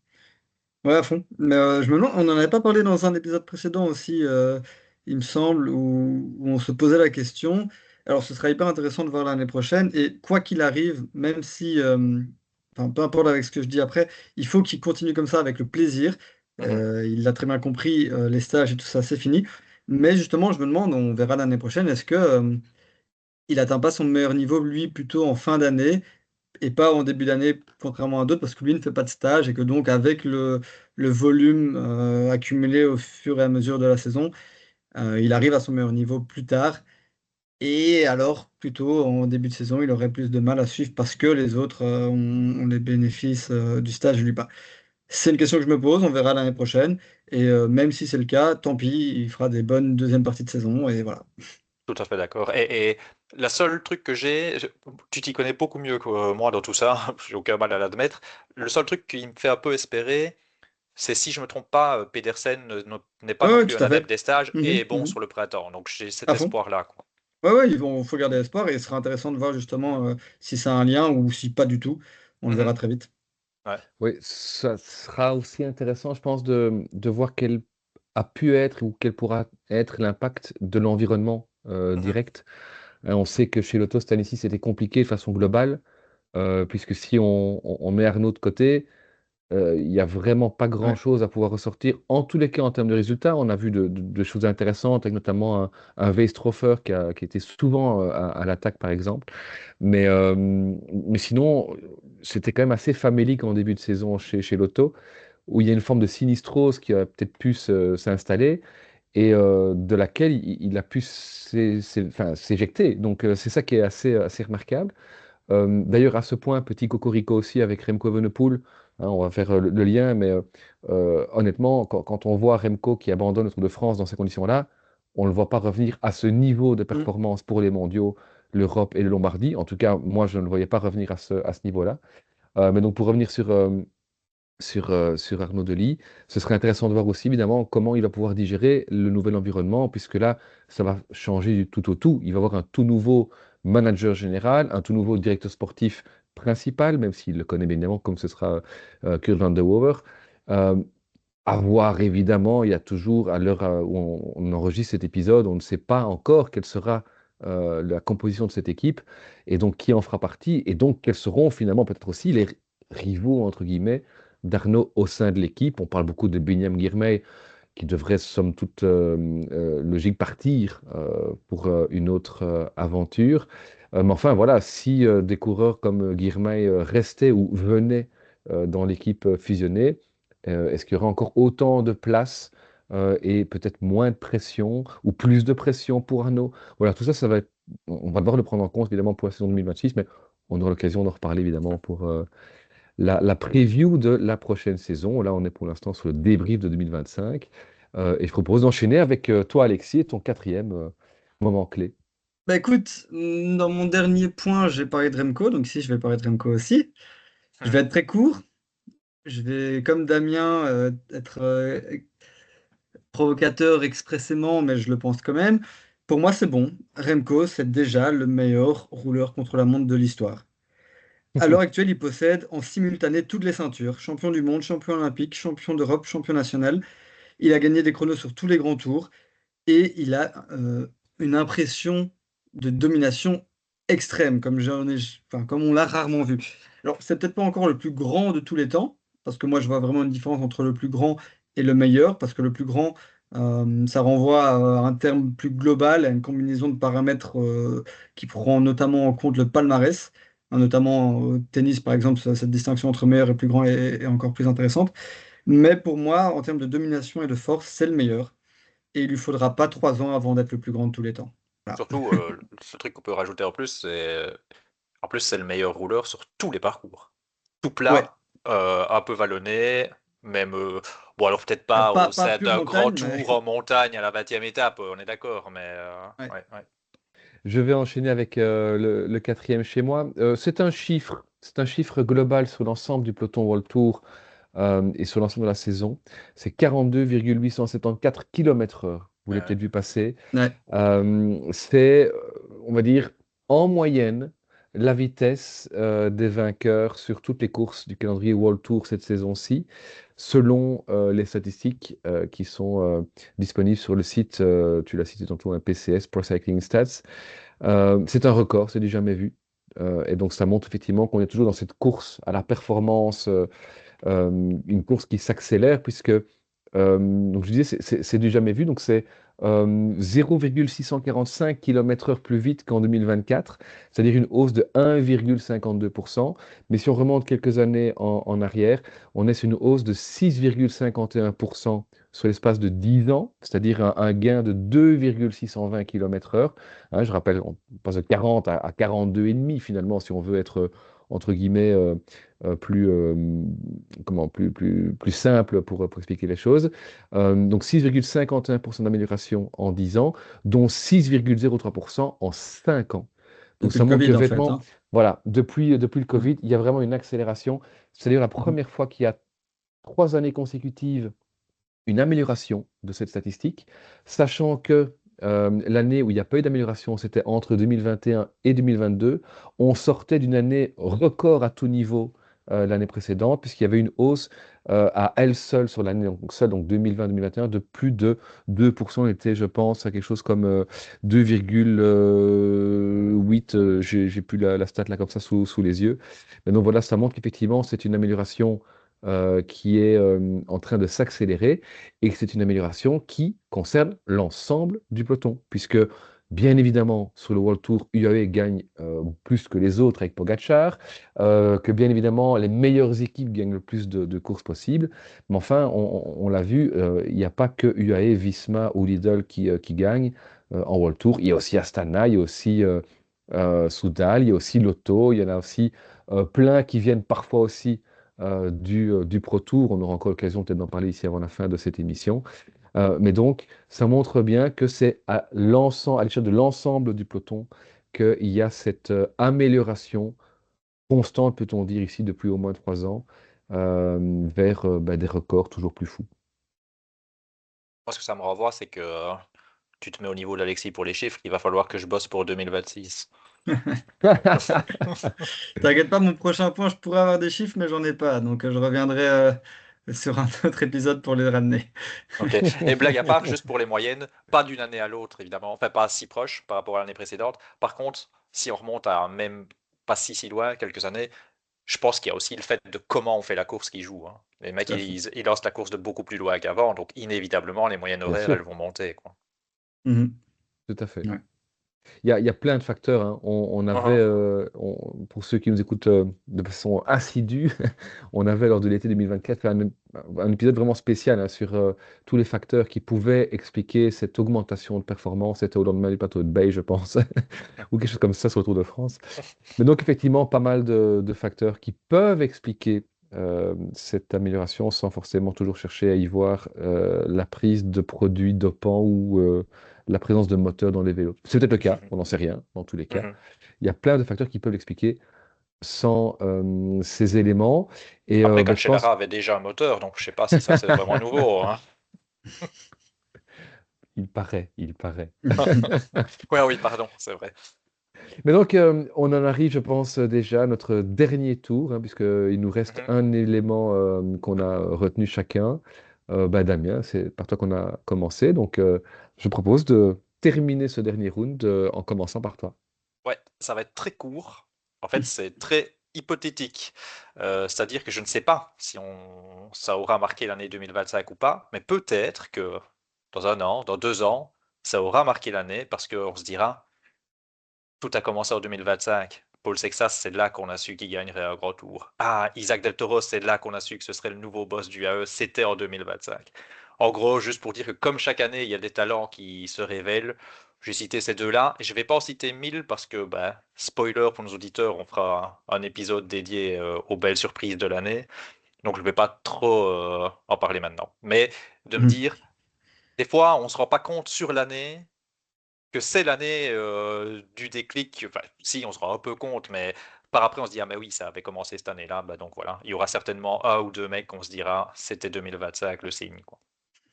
Ouais, à fond. Mais je me demande, on n'en avait pas parlé dans un épisode précédent aussi, il me semble, où on se posait la question. Alors, ce sera hyper intéressant de voir l'année prochaine. Et quoi qu'il arrive, même si, enfin, peu importe avec ce que je dis après, il faut qu'il continue comme ça avec le plaisir. Mhm. Il l'a très bien compris, les stages et tout ça, c'est fini. Mais justement, je me demande, on verra l'année prochaine, est-ce que il atteint pas son meilleur niveau, lui, plutôt en fin d'année? et pas en début d'année, contrairement à d'autres, parce que lui ne fait pas de stage et que donc avec le volume accumulé au fur et à mesure de la saison, il arrive à son meilleur niveau plus tard. Et alors, plutôt en début de saison, il aurait plus de mal à suivre parce que les autres ont les bénéfices du stage et lui pas. C'est une question que je me pose, on verra l'année prochaine. Et même si c'est le cas, tant pis, il fera des bonnes deuxièmes parties de saison et voilà. Tout à fait d'accord. Et la seule truc que tu t'y connais beaucoup mieux que moi dans tout ça, j'ai aucun mal à l'admettre. Le seul truc qui me fait un peu espérer, c'est si je me trompe pas, Pedersen n'est pas Ouais, non ouais, plus tout un à adepte fait. des stages et est Mhm, bon mhm. sur le printemps. Donc j'ai cet À fond. espoir-là, quoi. Ouais, ouais, faut garder espoir et ce sera intéressant de voir justement si ça a un lien ou si pas du tout. On le Mhm. verra très vite. Ouais. Oui, ça sera aussi intéressant, je pense, de voir quel a pu être ou quel pourra être l'impact de l'environnement Mhm. direct. On sait que chez Lotto, cette année-ci, c'était compliqué de façon globale, puisque si on met Arnaud de côté, il n'y a vraiment pas Ouais. grand-chose à pouvoir ressortir. En tous les cas, en termes de résultats, on a vu de choses intéressantes, avec notamment un Weistrofer qui était souvent à l'attaque, par exemple. Mais sinon, c'était quand même assez famélique en début de saison chez Lotto, où il y a une forme de sinistrose qui a peut-être pu s'installer et de laquelle il a pu enfin, s'éjecter. Donc c'est ça qui est assez remarquable. D'ailleurs, à ce point, petit cocorico aussi avec Remco Evenepoel, hein, on va faire le lien, mais honnêtement, quand on voit Remco qui abandonne le Tour de France dans ces conditions-là, on ne le voit pas revenir à ce niveau de Mm. performance pour les mondiaux, l'Europe et le Lombardie. En tout cas, moi, je ne le voyais pas revenir à ce niveau-là. Mais donc, pour revenir sur Arnaud Delis. Ce serait intéressant de voir aussi, évidemment, comment il va pouvoir digérer le nouvel environnement, puisque là, ça va changer du tout au tout. Il va avoir un tout nouveau manager général, un tout nouveau directeur sportif principal, même s'il le connaît bien évidemment, comme ce sera Kurt Van der Wouwer. Euh, à voir, évidemment, il y a toujours, à l'heure où on enregistre cet épisode, on ne sait pas encore quelle sera la composition de cette équipe, et donc qui en fera partie, et donc quels seront finalement peut-être aussi les rivaux, entre guillemets, d'Arnaud au sein de l'équipe. On parle beaucoup de Binyam Girmay, qui devrait, somme toute, logique, partir pour une autre aventure. Mais enfin, voilà, si des coureurs comme Girmay restaient ou venaient dans l'équipe fusionnée, est-ce qu'il y aura encore autant de place et peut-être moins de pression ou plus de pression pour Arnaud? Voilà, tout ça, ça va être, on va devoir le prendre en compte évidemment pour la saison 2026, mais on aura l'occasion d'en reparler évidemment pour la preview de la prochaine saison. Là, on est pour l'instant sur le débrief de 2025. Et je propose d'enchaîner avec toi, Alexis, et ton quatrième moment clé. Bah écoute, dans mon dernier point, j'ai parlé de Remco, donc ici je vais parler de Remco aussi. Je vais Mhm. être très court. Je vais, comme Damien, être provocateur expressément, mais je le pense quand même. Pour moi, c'est bon. Remco, c'est déjà le meilleur rouleur contre la montre de l'histoire. À l'heure actuelle, il possède en simultané toutes les ceintures. Champion du monde, champion olympique, champion d'Europe, champion national. Il a gagné des chronos sur tous les grands tours et il a une impression de domination extrême, comme on l'a rarement vu. Alors, c'est peut-être pas encore le plus grand de tous les temps, parce que moi, je vois vraiment une différence entre le plus grand et le meilleur, parce que le plus grand, ça renvoie à un terme plus global, à une combinaison de paramètres qui prend notamment en compte le palmarès. Hein, notamment au tennis, par exemple, cette distinction entre meilleur et plus grand est encore plus intéressante. Mais pour moi, en termes de domination et de force, c'est le meilleur et il lui faudra pas 3 ans avant d'être le plus grand de tous les temps. Voilà. Surtout, ce truc qu'on peut rajouter en plus, c'est le meilleur rouleur sur tous les parcours. Tout Ouais, plat, un peu vallonné, même, bon alors peut-être pas pas, au pas sein pure d'un grand montagne, mais tour en montagne à la 20e étape, on est d'accord, mais ouais. ouais, ouais. Je vais enchaîner avec le quatrième chez moi. C'est un chiffre global sur l'ensemble du peloton World Tour et sur l'ensemble de la saison. C'est 42,874 km/h. Vous l'avez Ouais, peut-être vu passer. Ouais. C'est, on va dire, en moyenne, la vitesse des vainqueurs sur toutes les courses du calendrier World Tour cette saison-ci, selon les statistiques qui sont disponibles sur le site, tu l'as cité tantôt, un PCS, Pro Cycling Stats. C'est un record, c'est du jamais vu. Et donc ça montre effectivement qu'on est toujours dans cette course à la performance, une course qui s'accélère, puisque Donc je disais, c'est du jamais vu. Donc c'est 0,645 km/h plus vite qu'en 2024, c'est-à-dire une hausse de 1,52%. Mais si on remonte quelques années en arrière, on est sur une hausse de 6,51% sur l'espace de 10 ans, c'est-à-dire un gain de 2,620 km/h. Je rappelle, on passe de 40 à 42,5 finalement, si on veut être, entre guillemets, plus, plus simple pour expliquer les choses. Donc 6,51% d'amélioration en 10 ans, dont 6,03% en 5 ans. Donc Depuis ça le montre que Covid, en fait, vraiment, hein. voilà, depuis le Ouais. Covid, il y a vraiment une accélération. C'est-à-dire la Mhm. première fois qu'il y a 3 années consécutives une amélioration de cette statistique, sachant que l'année où il n'y a pas eu d'amélioration, c'était entre 2021 et 2022. On sortait d'une année record à tout niveau l'année précédente, puisqu'il y avait une hausse à elle seule sur l'année donc 2020-2021 de plus de 2%. On était, je pense, à quelque chose comme 2,8. J'ai plus la stat là comme ça sous les yeux. Mais donc voilà, ça montre qu'effectivement, c'est une amélioration qui est en train de s'accélérer et que c'est une amélioration qui concerne l'ensemble du peloton, puisque bien évidemment sur le World Tour, UAE gagne plus que les autres avec Pogacar, que bien évidemment les meilleures équipes gagnent le plus de courses possibles, mais enfin on l'a vu, il n'y a pas que UAE, Visma ou Lidl qui gagnent en World Tour, il y a aussi Astana, il y a aussi Soudal, il y a aussi Lotto, il y en a aussi plein qui viennent parfois aussi du Pro Tour. On aura encore l'occasion peut-être d'en parler ici avant la fin de cette émission. Mais donc, ça montre bien que c'est à l'échelle de l'ensemble du peloton qu'il y a cette amélioration constante, peut-on dire ici, depuis au moins 3 ans, vers des records toujours plus fous. Moi, ce que ça me renvoie, c'est que tu te mets au niveau d'Alexis pour les chiffres, il va falloir que je bosse pour 2026. T'inquiète pas, mon prochain point, je pourrais avoir des chiffres, mais j'en ai pas. Donc, je reviendrai sur un autre épisode pour les ramener. Ok. Et blague à part, juste pour les moyennes, pas d'une année à l'autre, évidemment, enfin pas si proche par rapport à l'année précédente. Par contre, si on remonte à même pas si loin, quelques années, je pense qu'il y a aussi le fait de comment on fait la course qui joue, hein. Les mecs, Tout à fait. ils lancent la course de beaucoup plus loin qu'avant, donc inévitablement, les moyennes Bien horaires, elles sûr, vont monter, quoi. Mhm. tout à fait. Ouais. Il y a plein de facteurs, hein. On avait, Mhm. pour ceux qui nous écoutent de façon assidue, on avait lors de l'été 2024 fait un épisode vraiment spécial hein, sur tous les facteurs qui pouvaient expliquer cette augmentation de performance. C'était au lendemain du plateau de Bay, je pense, ou quelque chose comme ça sur le Tour de France. Mais donc effectivement, pas mal de facteurs qui peuvent expliquer cette amélioration sans forcément toujours chercher à y voir la prise de produits dopants ou la présence de moteurs dans les vélos. C'est peut-être le cas, on n'en sait rien dans tous les cas. Mhm. Il y a plein de facteurs qui peuvent l'expliquer sans ces éléments. Et Après, je pense, Cancellara avait déjà un moteur, donc je sais pas si ça c'est vraiment nouveau, hein. il paraît. Ouais, oui, pardon, c'est vrai. Mais donc, on en arrive, je pense, déjà à notre dernier tour, hein, puisqu'il nous reste Mhm. un élément qu'on a retenu chacun. Damien, c'est par toi qu'on a commencé. Donc, je propose de terminer ce dernier round en commençant par toi. Ouais, ça va être très court. En fait, c'est très hypothétique. C'est-à-dire que je ne sais pas si ça aura marqué l'année 2025 ou pas, mais peut-être que dans un an, dans 2 ans, ça aura marqué l'année parce qu'on se dira, tout a commencé en 2025. Paul Sexas, c'est là qu'on a su qu'il gagnerait un grand tour. Ah, Isaac Del Toro, c'est là qu'on a su que ce serait le nouveau boss du AE, c'était en 2025. En gros, juste pour dire que comme chaque année, il y a des talents qui se révèlent, j'ai cité ces deux-là, et je ne vais pas en citer 1000 parce que, spoiler pour nos auditeurs, on fera un épisode dédié aux belles surprises de l'année, donc je ne vais pas trop en parler maintenant. Mais de me dire, des fois, on ne se rend pas compte sur l'année que c'est l'année du déclic. Enfin, si, on se rend un peu compte, mais par après, on se dit, ah, mais oui, ça avait commencé cette année-là. Donc voilà, il y aura certainement un ou deux mecs, on se dira, c'était 2025 le signe, quoi.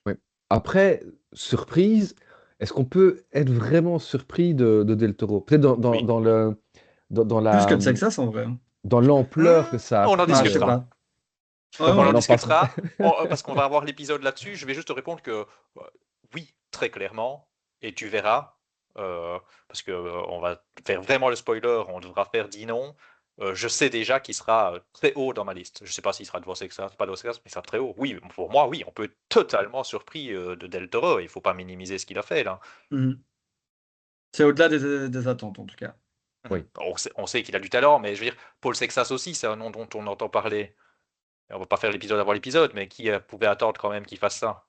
Ouais. Après, surprise, est-ce qu'on peut être vraiment surpris de Del Toro? Peut-être Oui. dans Plus que la, de Texas, en vrai, hein. dans l'ampleur que ça a On en Ah, je pris. sais pas. Ouais, On Enfin, ouais. en on en passe. discutera, parce qu'on va avoir l'épisode là-dessus. Je vais juste te répondre que oui, très clairement, et tu verras, parce que on va faire vraiment le spoiler, on devra faire 10 noms. je sais déjà qu'il sera très haut dans ma liste. Je ne sais pas s'il sera devant Sexas, pas devant Sexas, mais il sera très haut. Oui, pour moi, oui, on peut être totalement surpris de Del Toro. Il ne faut pas minimiser ce qu'il a fait là. Mhm. C'est au-delà des attentes, en tout cas. Oui, On sait qu'il a du talent, mais je veux dire, Paul Sexas aussi, c'est un nom dont on entend parler. On va pas faire l'épisode avant l'épisode, mais qui pouvait attendre quand même qu'il fasse ça?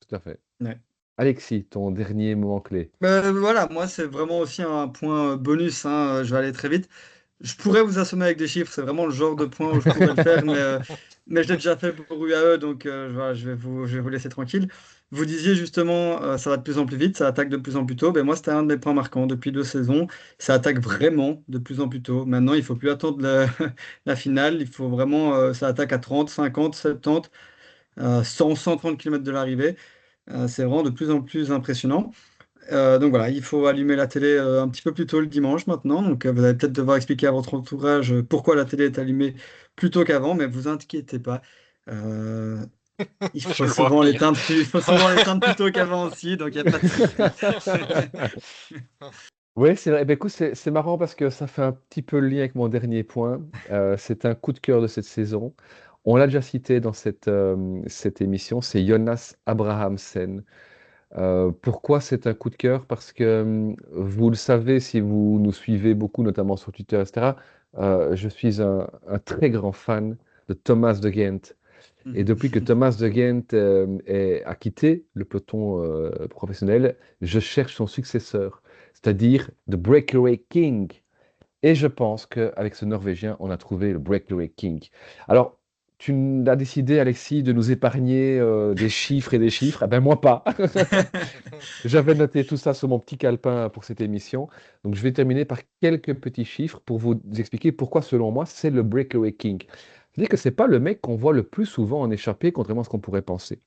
tout à fait. Ouais. Alexis, ton dernier moment clé. Voilà, moi, c'est vraiment aussi un point bonus, hein, je vais aller très vite. Je pourrais vous assommer avec des chiffres, c'est vraiment le genre de point où je pourrais le faire, mais je l'ai déjà fait pour UAE, donc voilà, je vais vous laisser tranquille. Vous disiez justement, ça va de plus en plus vite, ça attaque de plus en plus tôt. Ben moi, c'était un de mes points marquants depuis 2 saisons. Ça attaque vraiment de plus en plus tôt. Maintenant, il faut plus attendre la finale. Il faut vraiment, ça attaque à 30, 50, 70, 100, 130 km de l'arrivée. C'est vraiment de plus en plus impressionnant. Donc voilà, il faut allumer la télé un petit peu plus tôt le dimanche maintenant. Donc vous allez peut-être devoir expliquer à votre entourage pourquoi la télé est allumée plus tôt qu'avant, mais vous inquiétez pas. Euh, il Je faut le vois souvent venir. l'éteindre il faut souvent l'éteindre plus tôt qu'avant aussi, donc il n'y a pas de souci. Oui, c'est vrai. Eh ben, écoute, c'est marrant parce que ça fait un petit peu le lien avec mon dernier point. C'est un coup de cœur de cette saison. On l'a déjà cité dans cette émission, c'est Jonas Abrahamsen. Pourquoi c'est un coup de cœur? Parce que vous le savez, si vous nous suivez beaucoup, notamment sur Twitter, etc., je suis un très grand fan de Thomas de Ghent. Et depuis que Thomas de Ghent a quitté le peloton professionnel, je cherche son successeur, c'est-à-dire The Breakaway King. Et je pense qu'avec ce Norvégien, on a trouvé le Breakaway King. Alors, tu as décidé, Alexis, de nous épargner des chiffres et des chiffres. Ah ben moi pas. J'avais noté tout ça sur mon petit calepin pour cette émission. Donc je vais terminer par quelques petits chiffres pour vous expliquer pourquoi, selon moi, c'est le Breakaway King. C'est-à-dire que c'est pas le mec qu'on voit le plus souvent en échappée, contrairement à ce qu'on pourrait penser.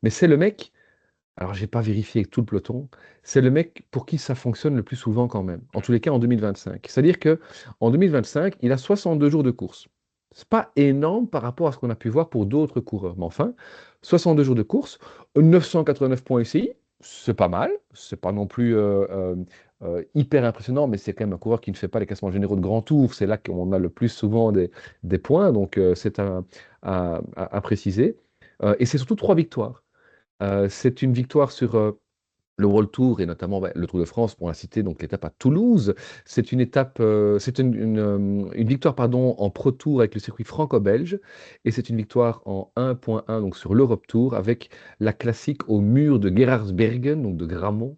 Mais c'est le mec, alors j'ai pas vérifié avec tout le peloton, c'est le mec pour qui ça fonctionne le plus souvent quand même. En tous les cas en 2025. C'est-à-dire que en 2025, il a 62 jours de course. C'est pas énorme par rapport à ce qu'on a pu voir pour d'autres coureurs. Mais enfin, 62 jours de course, 989 points ici, c'est pas mal. C'est pas non plus hyper impressionnant, mais c'est quand même un coureur qui ne fait pas les classements généraux de grand tour. C'est là qu'on a le plus souvent des points, donc c'est à préciser. Et c'est surtout 3 victoires. C'est une victoire sur le World Tour et notamment le Tour de France, pour la citer, donc l'étape à Toulouse. C'est une étape, c'est une victoire pardon, en Pro Tour avec le circuit franco-belge et c'est une victoire en 1.1 donc sur l'Europe Tour avec la classique au mur de Gerardsbergen, donc de Grammont.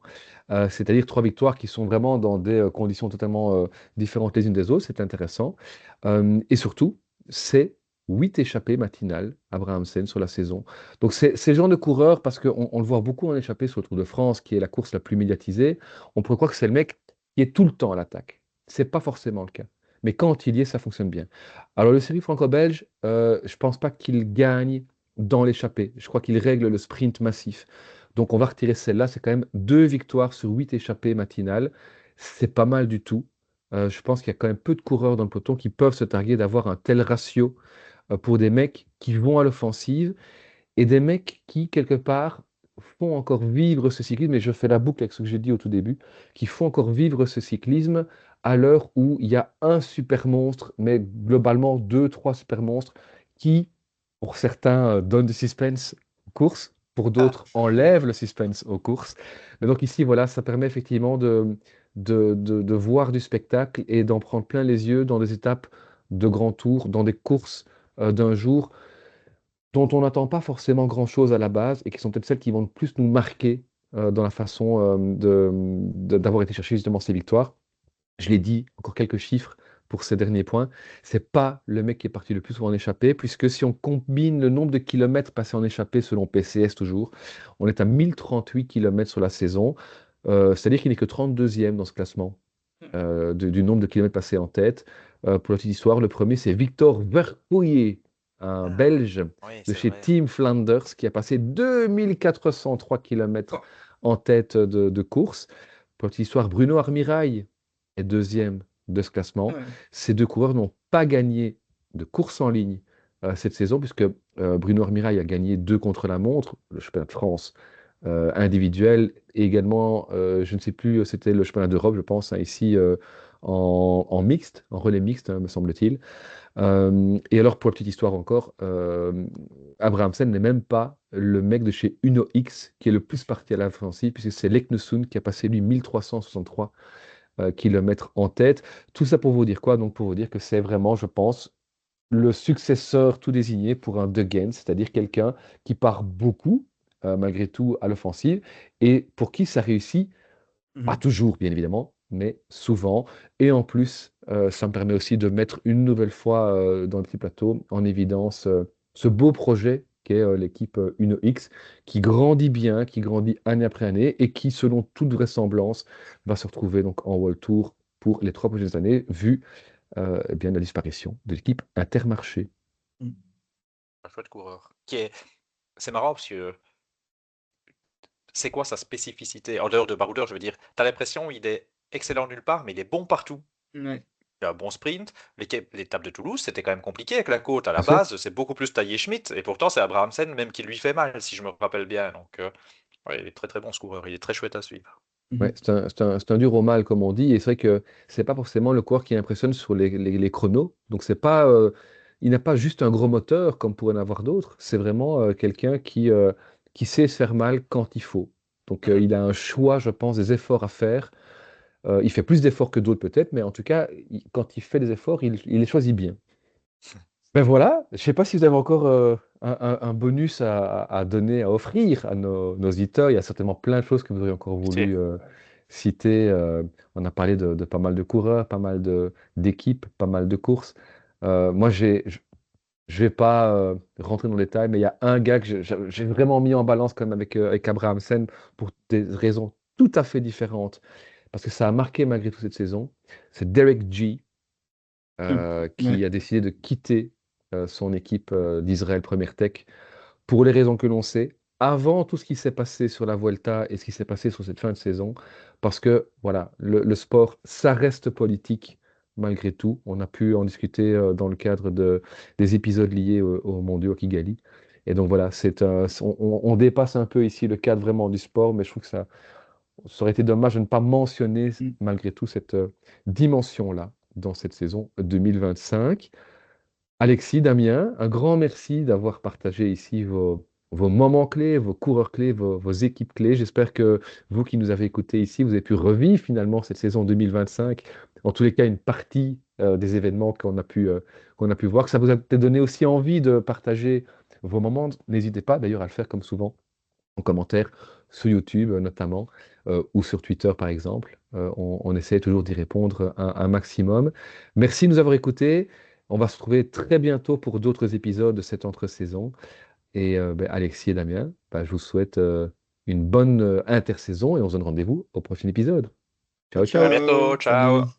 C'est-à-dire 3 victoires qui sont vraiment dans des conditions totalement différentes les unes des autres. C'est intéressant. Et surtout, c'est 8 échappées matinales, Abrahamsen, sur la saison. Donc c'est le genre de coureur, parce qu'on le voit beaucoup en échappée sur le Tour de France, qui est la course la plus médiatisée, on pourrait croire que c'est le mec qui est tout le temps à l'attaque. C'est pas forcément le cas. Mais quand il y est, ça fonctionne bien. Alors le série franco-belge, je pense pas qu'il gagne dans l'échappée. Je crois qu'il règle le sprint massif. Donc on va retirer celle-là. C'est quand même 2 victoires sur 8 échappées matinales. C'est pas mal du tout. Je pense qu'il y a quand même peu de coureurs dans le peloton qui peuvent se targuer d'avoir un tel ratio pour des mecs qui vont à l'offensive et des mecs qui, quelque part, font encore vivre ce cyclisme, et je fais la boucle avec ce que j'ai dit au tout début, qui font encore vivre ce cyclisme à l'heure où il y a un super monstre, mais globalement 2, 3 super monstres qui, pour certains, donnent du suspense aux courses, pour d'autres enlèvent le suspense aux courses. Mais donc ici, voilà, ça permet effectivement de voir du spectacle et d'en prendre plein les yeux dans des étapes de grand tour, dans des courses d'un jour dont on n'attend pas forcément grand-chose à la base et qui sont peut-être celles qui vont le plus nous marquer dans la façon d'avoir été chercher justement ces victoires. Je l'ai dit, encore quelques chiffres pour ces derniers points. C'est pas le mec qui est parti le plus souvent en échappée, puisque si on combine le nombre de kilomètres passés en échappée selon PCS toujours, on est à 1038 kilomètres sur la saison. C'est-à-dire qu'il n'est que 32e dans ce classement du nombre de kilomètres passés en tête. Pour la petite histoire, le premier, c'est Victor Verpooijen, un Belge Oui, de c'est chez vrai. Team Flanders, qui a passé 2403 kilomètres en tête de course. Pour la petite histoire, Bruno Armirail est deuxième de ce classement. Ouais. Ces 2 coureurs n'ont pas gagné de course en ligne cette saison, puisque Bruno Armirail a gagné 2 contre-la-montre, le championnat de France individuel, et également, je ne sais plus, c'était le championnat d'Europe, je pense, hein, ici en mixte, en relais mixte, hein, me semble-t-il. Et alors, pour la petite histoire encore, Abrahamsen n'est même pas le mec de chez Uno X qui est le plus parti à l'offensive, puisque c'est Leknessund qui a passé lui 1363 kilomètres en tête. Tout ça pour vous dire quoi? Donc, pour vous dire que c'est vraiment, je pense, le successeur tout désigné pour un De Gendt, c'est-à-dire quelqu'un qui part beaucoup, malgré tout, à l'offensive, et pour qui ça réussit, pas Mhm. toujours, bien évidemment, mais souvent. Et en plus, ça me permet aussi de mettre une nouvelle fois dans le petit plateau en évidence ce beau projet qu'est l'équipe Uno X, qui grandit bien, qui grandit année après année, et qui, selon toute vraisemblance, va se retrouver donc en World Tour pour les 3 prochaines années, vu eh bien, la disparition de l'équipe Intermarché. Mhm. Un chouette coureur. C'est marrant parce que c'est quoi sa spécificité? En dehors de baroudeur, je veux dire, t'as l'impression il est excellent nulle part, mais il est bon partout. Ouais. Il a un bon sprint. L'étape de Toulouse, c'était quand même compliqué avec la côte. À la Tout à fait. base, c'est beaucoup plus taillé Schmitt. Et pourtant, c'est Abrahamsen même qui lui fait mal, si je me rappelle bien. Donc, ouais, il est très très bon ce coureur. Il est très chouette à suivre. Ouais, Mhm. c'est un dur au mal, comme on dit, et c'est vrai que c'est pas forcément le coureur qui impressionne sur les chronos. Donc c'est pas, il n'a pas juste un gros moteur comme pourrait en avoir d'autres. C'est vraiment quelqu'un qui sait se faire mal quand il faut. Donc Mhm. il a un choix, je pense, des efforts à faire. Il fait plus d'efforts que d'autres peut-être, mais en tout cas, quand il fait des efforts, il les choisit bien. Ben voilà, je ne sais pas si vous avez encore un bonus à donner, à offrir à nos auditeurs. Il y a certainement plein de choses que vous auriez encore Si. voulu citer. On a parlé de pas mal de coureurs, pas mal d'équipes, pas mal de courses. Moi, je vais pas rentrer dans le détail, mais il y a un gars que j'ai vraiment mis en balance quand même avec Abrahamsen pour des raisons tout à fait différentes, parce que ça a marqué malgré tout cette saison. C'est Derek G Ouais. qui a décidé de quitter son équipe d'Israël Premier Tech pour les raisons que l'on sait, avant tout ce qui s'est passé sur la Vuelta et ce qui s'est passé sur cette fin de saison, parce que voilà, le sport, ça reste politique malgré tout. On a pu en discuter dans le cadre des épisodes liés au Mondiaux à Kigali. Et donc voilà, on dépasse un peu ici le cadre vraiment du sport, mais je trouve que ça aurait été dommage de ne pas mentionner Mhm. malgré tout cette dimension-là dans cette saison 2025. Alexis, Damien, un grand merci d'avoir partagé ici vos moments clés, vos coureurs clés, vos équipes clés. J'espère que vous qui nous avez écoutés ici, vous avez pu revivre finalement cette saison 2025, en tous les cas une partie des événements qu'on a pu voir, que ça vous a peut-être donné aussi envie de partager vos moments. N'hésitez pas d'ailleurs à le faire comme souvent en commentaire sur YouTube notamment, ou sur Twitter par exemple. On essaie toujours d'y répondre un maximum. Merci de nous avoir écoutés. On va se retrouver très bientôt pour d'autres épisodes de cette entre-saison. Et ben, Alexis et Damien, ben, je vous souhaite une bonne intersaison et on se donne rendez-vous au prochain épisode. Ciao, À ciao! bientôt. Ciao, Ciao. salut.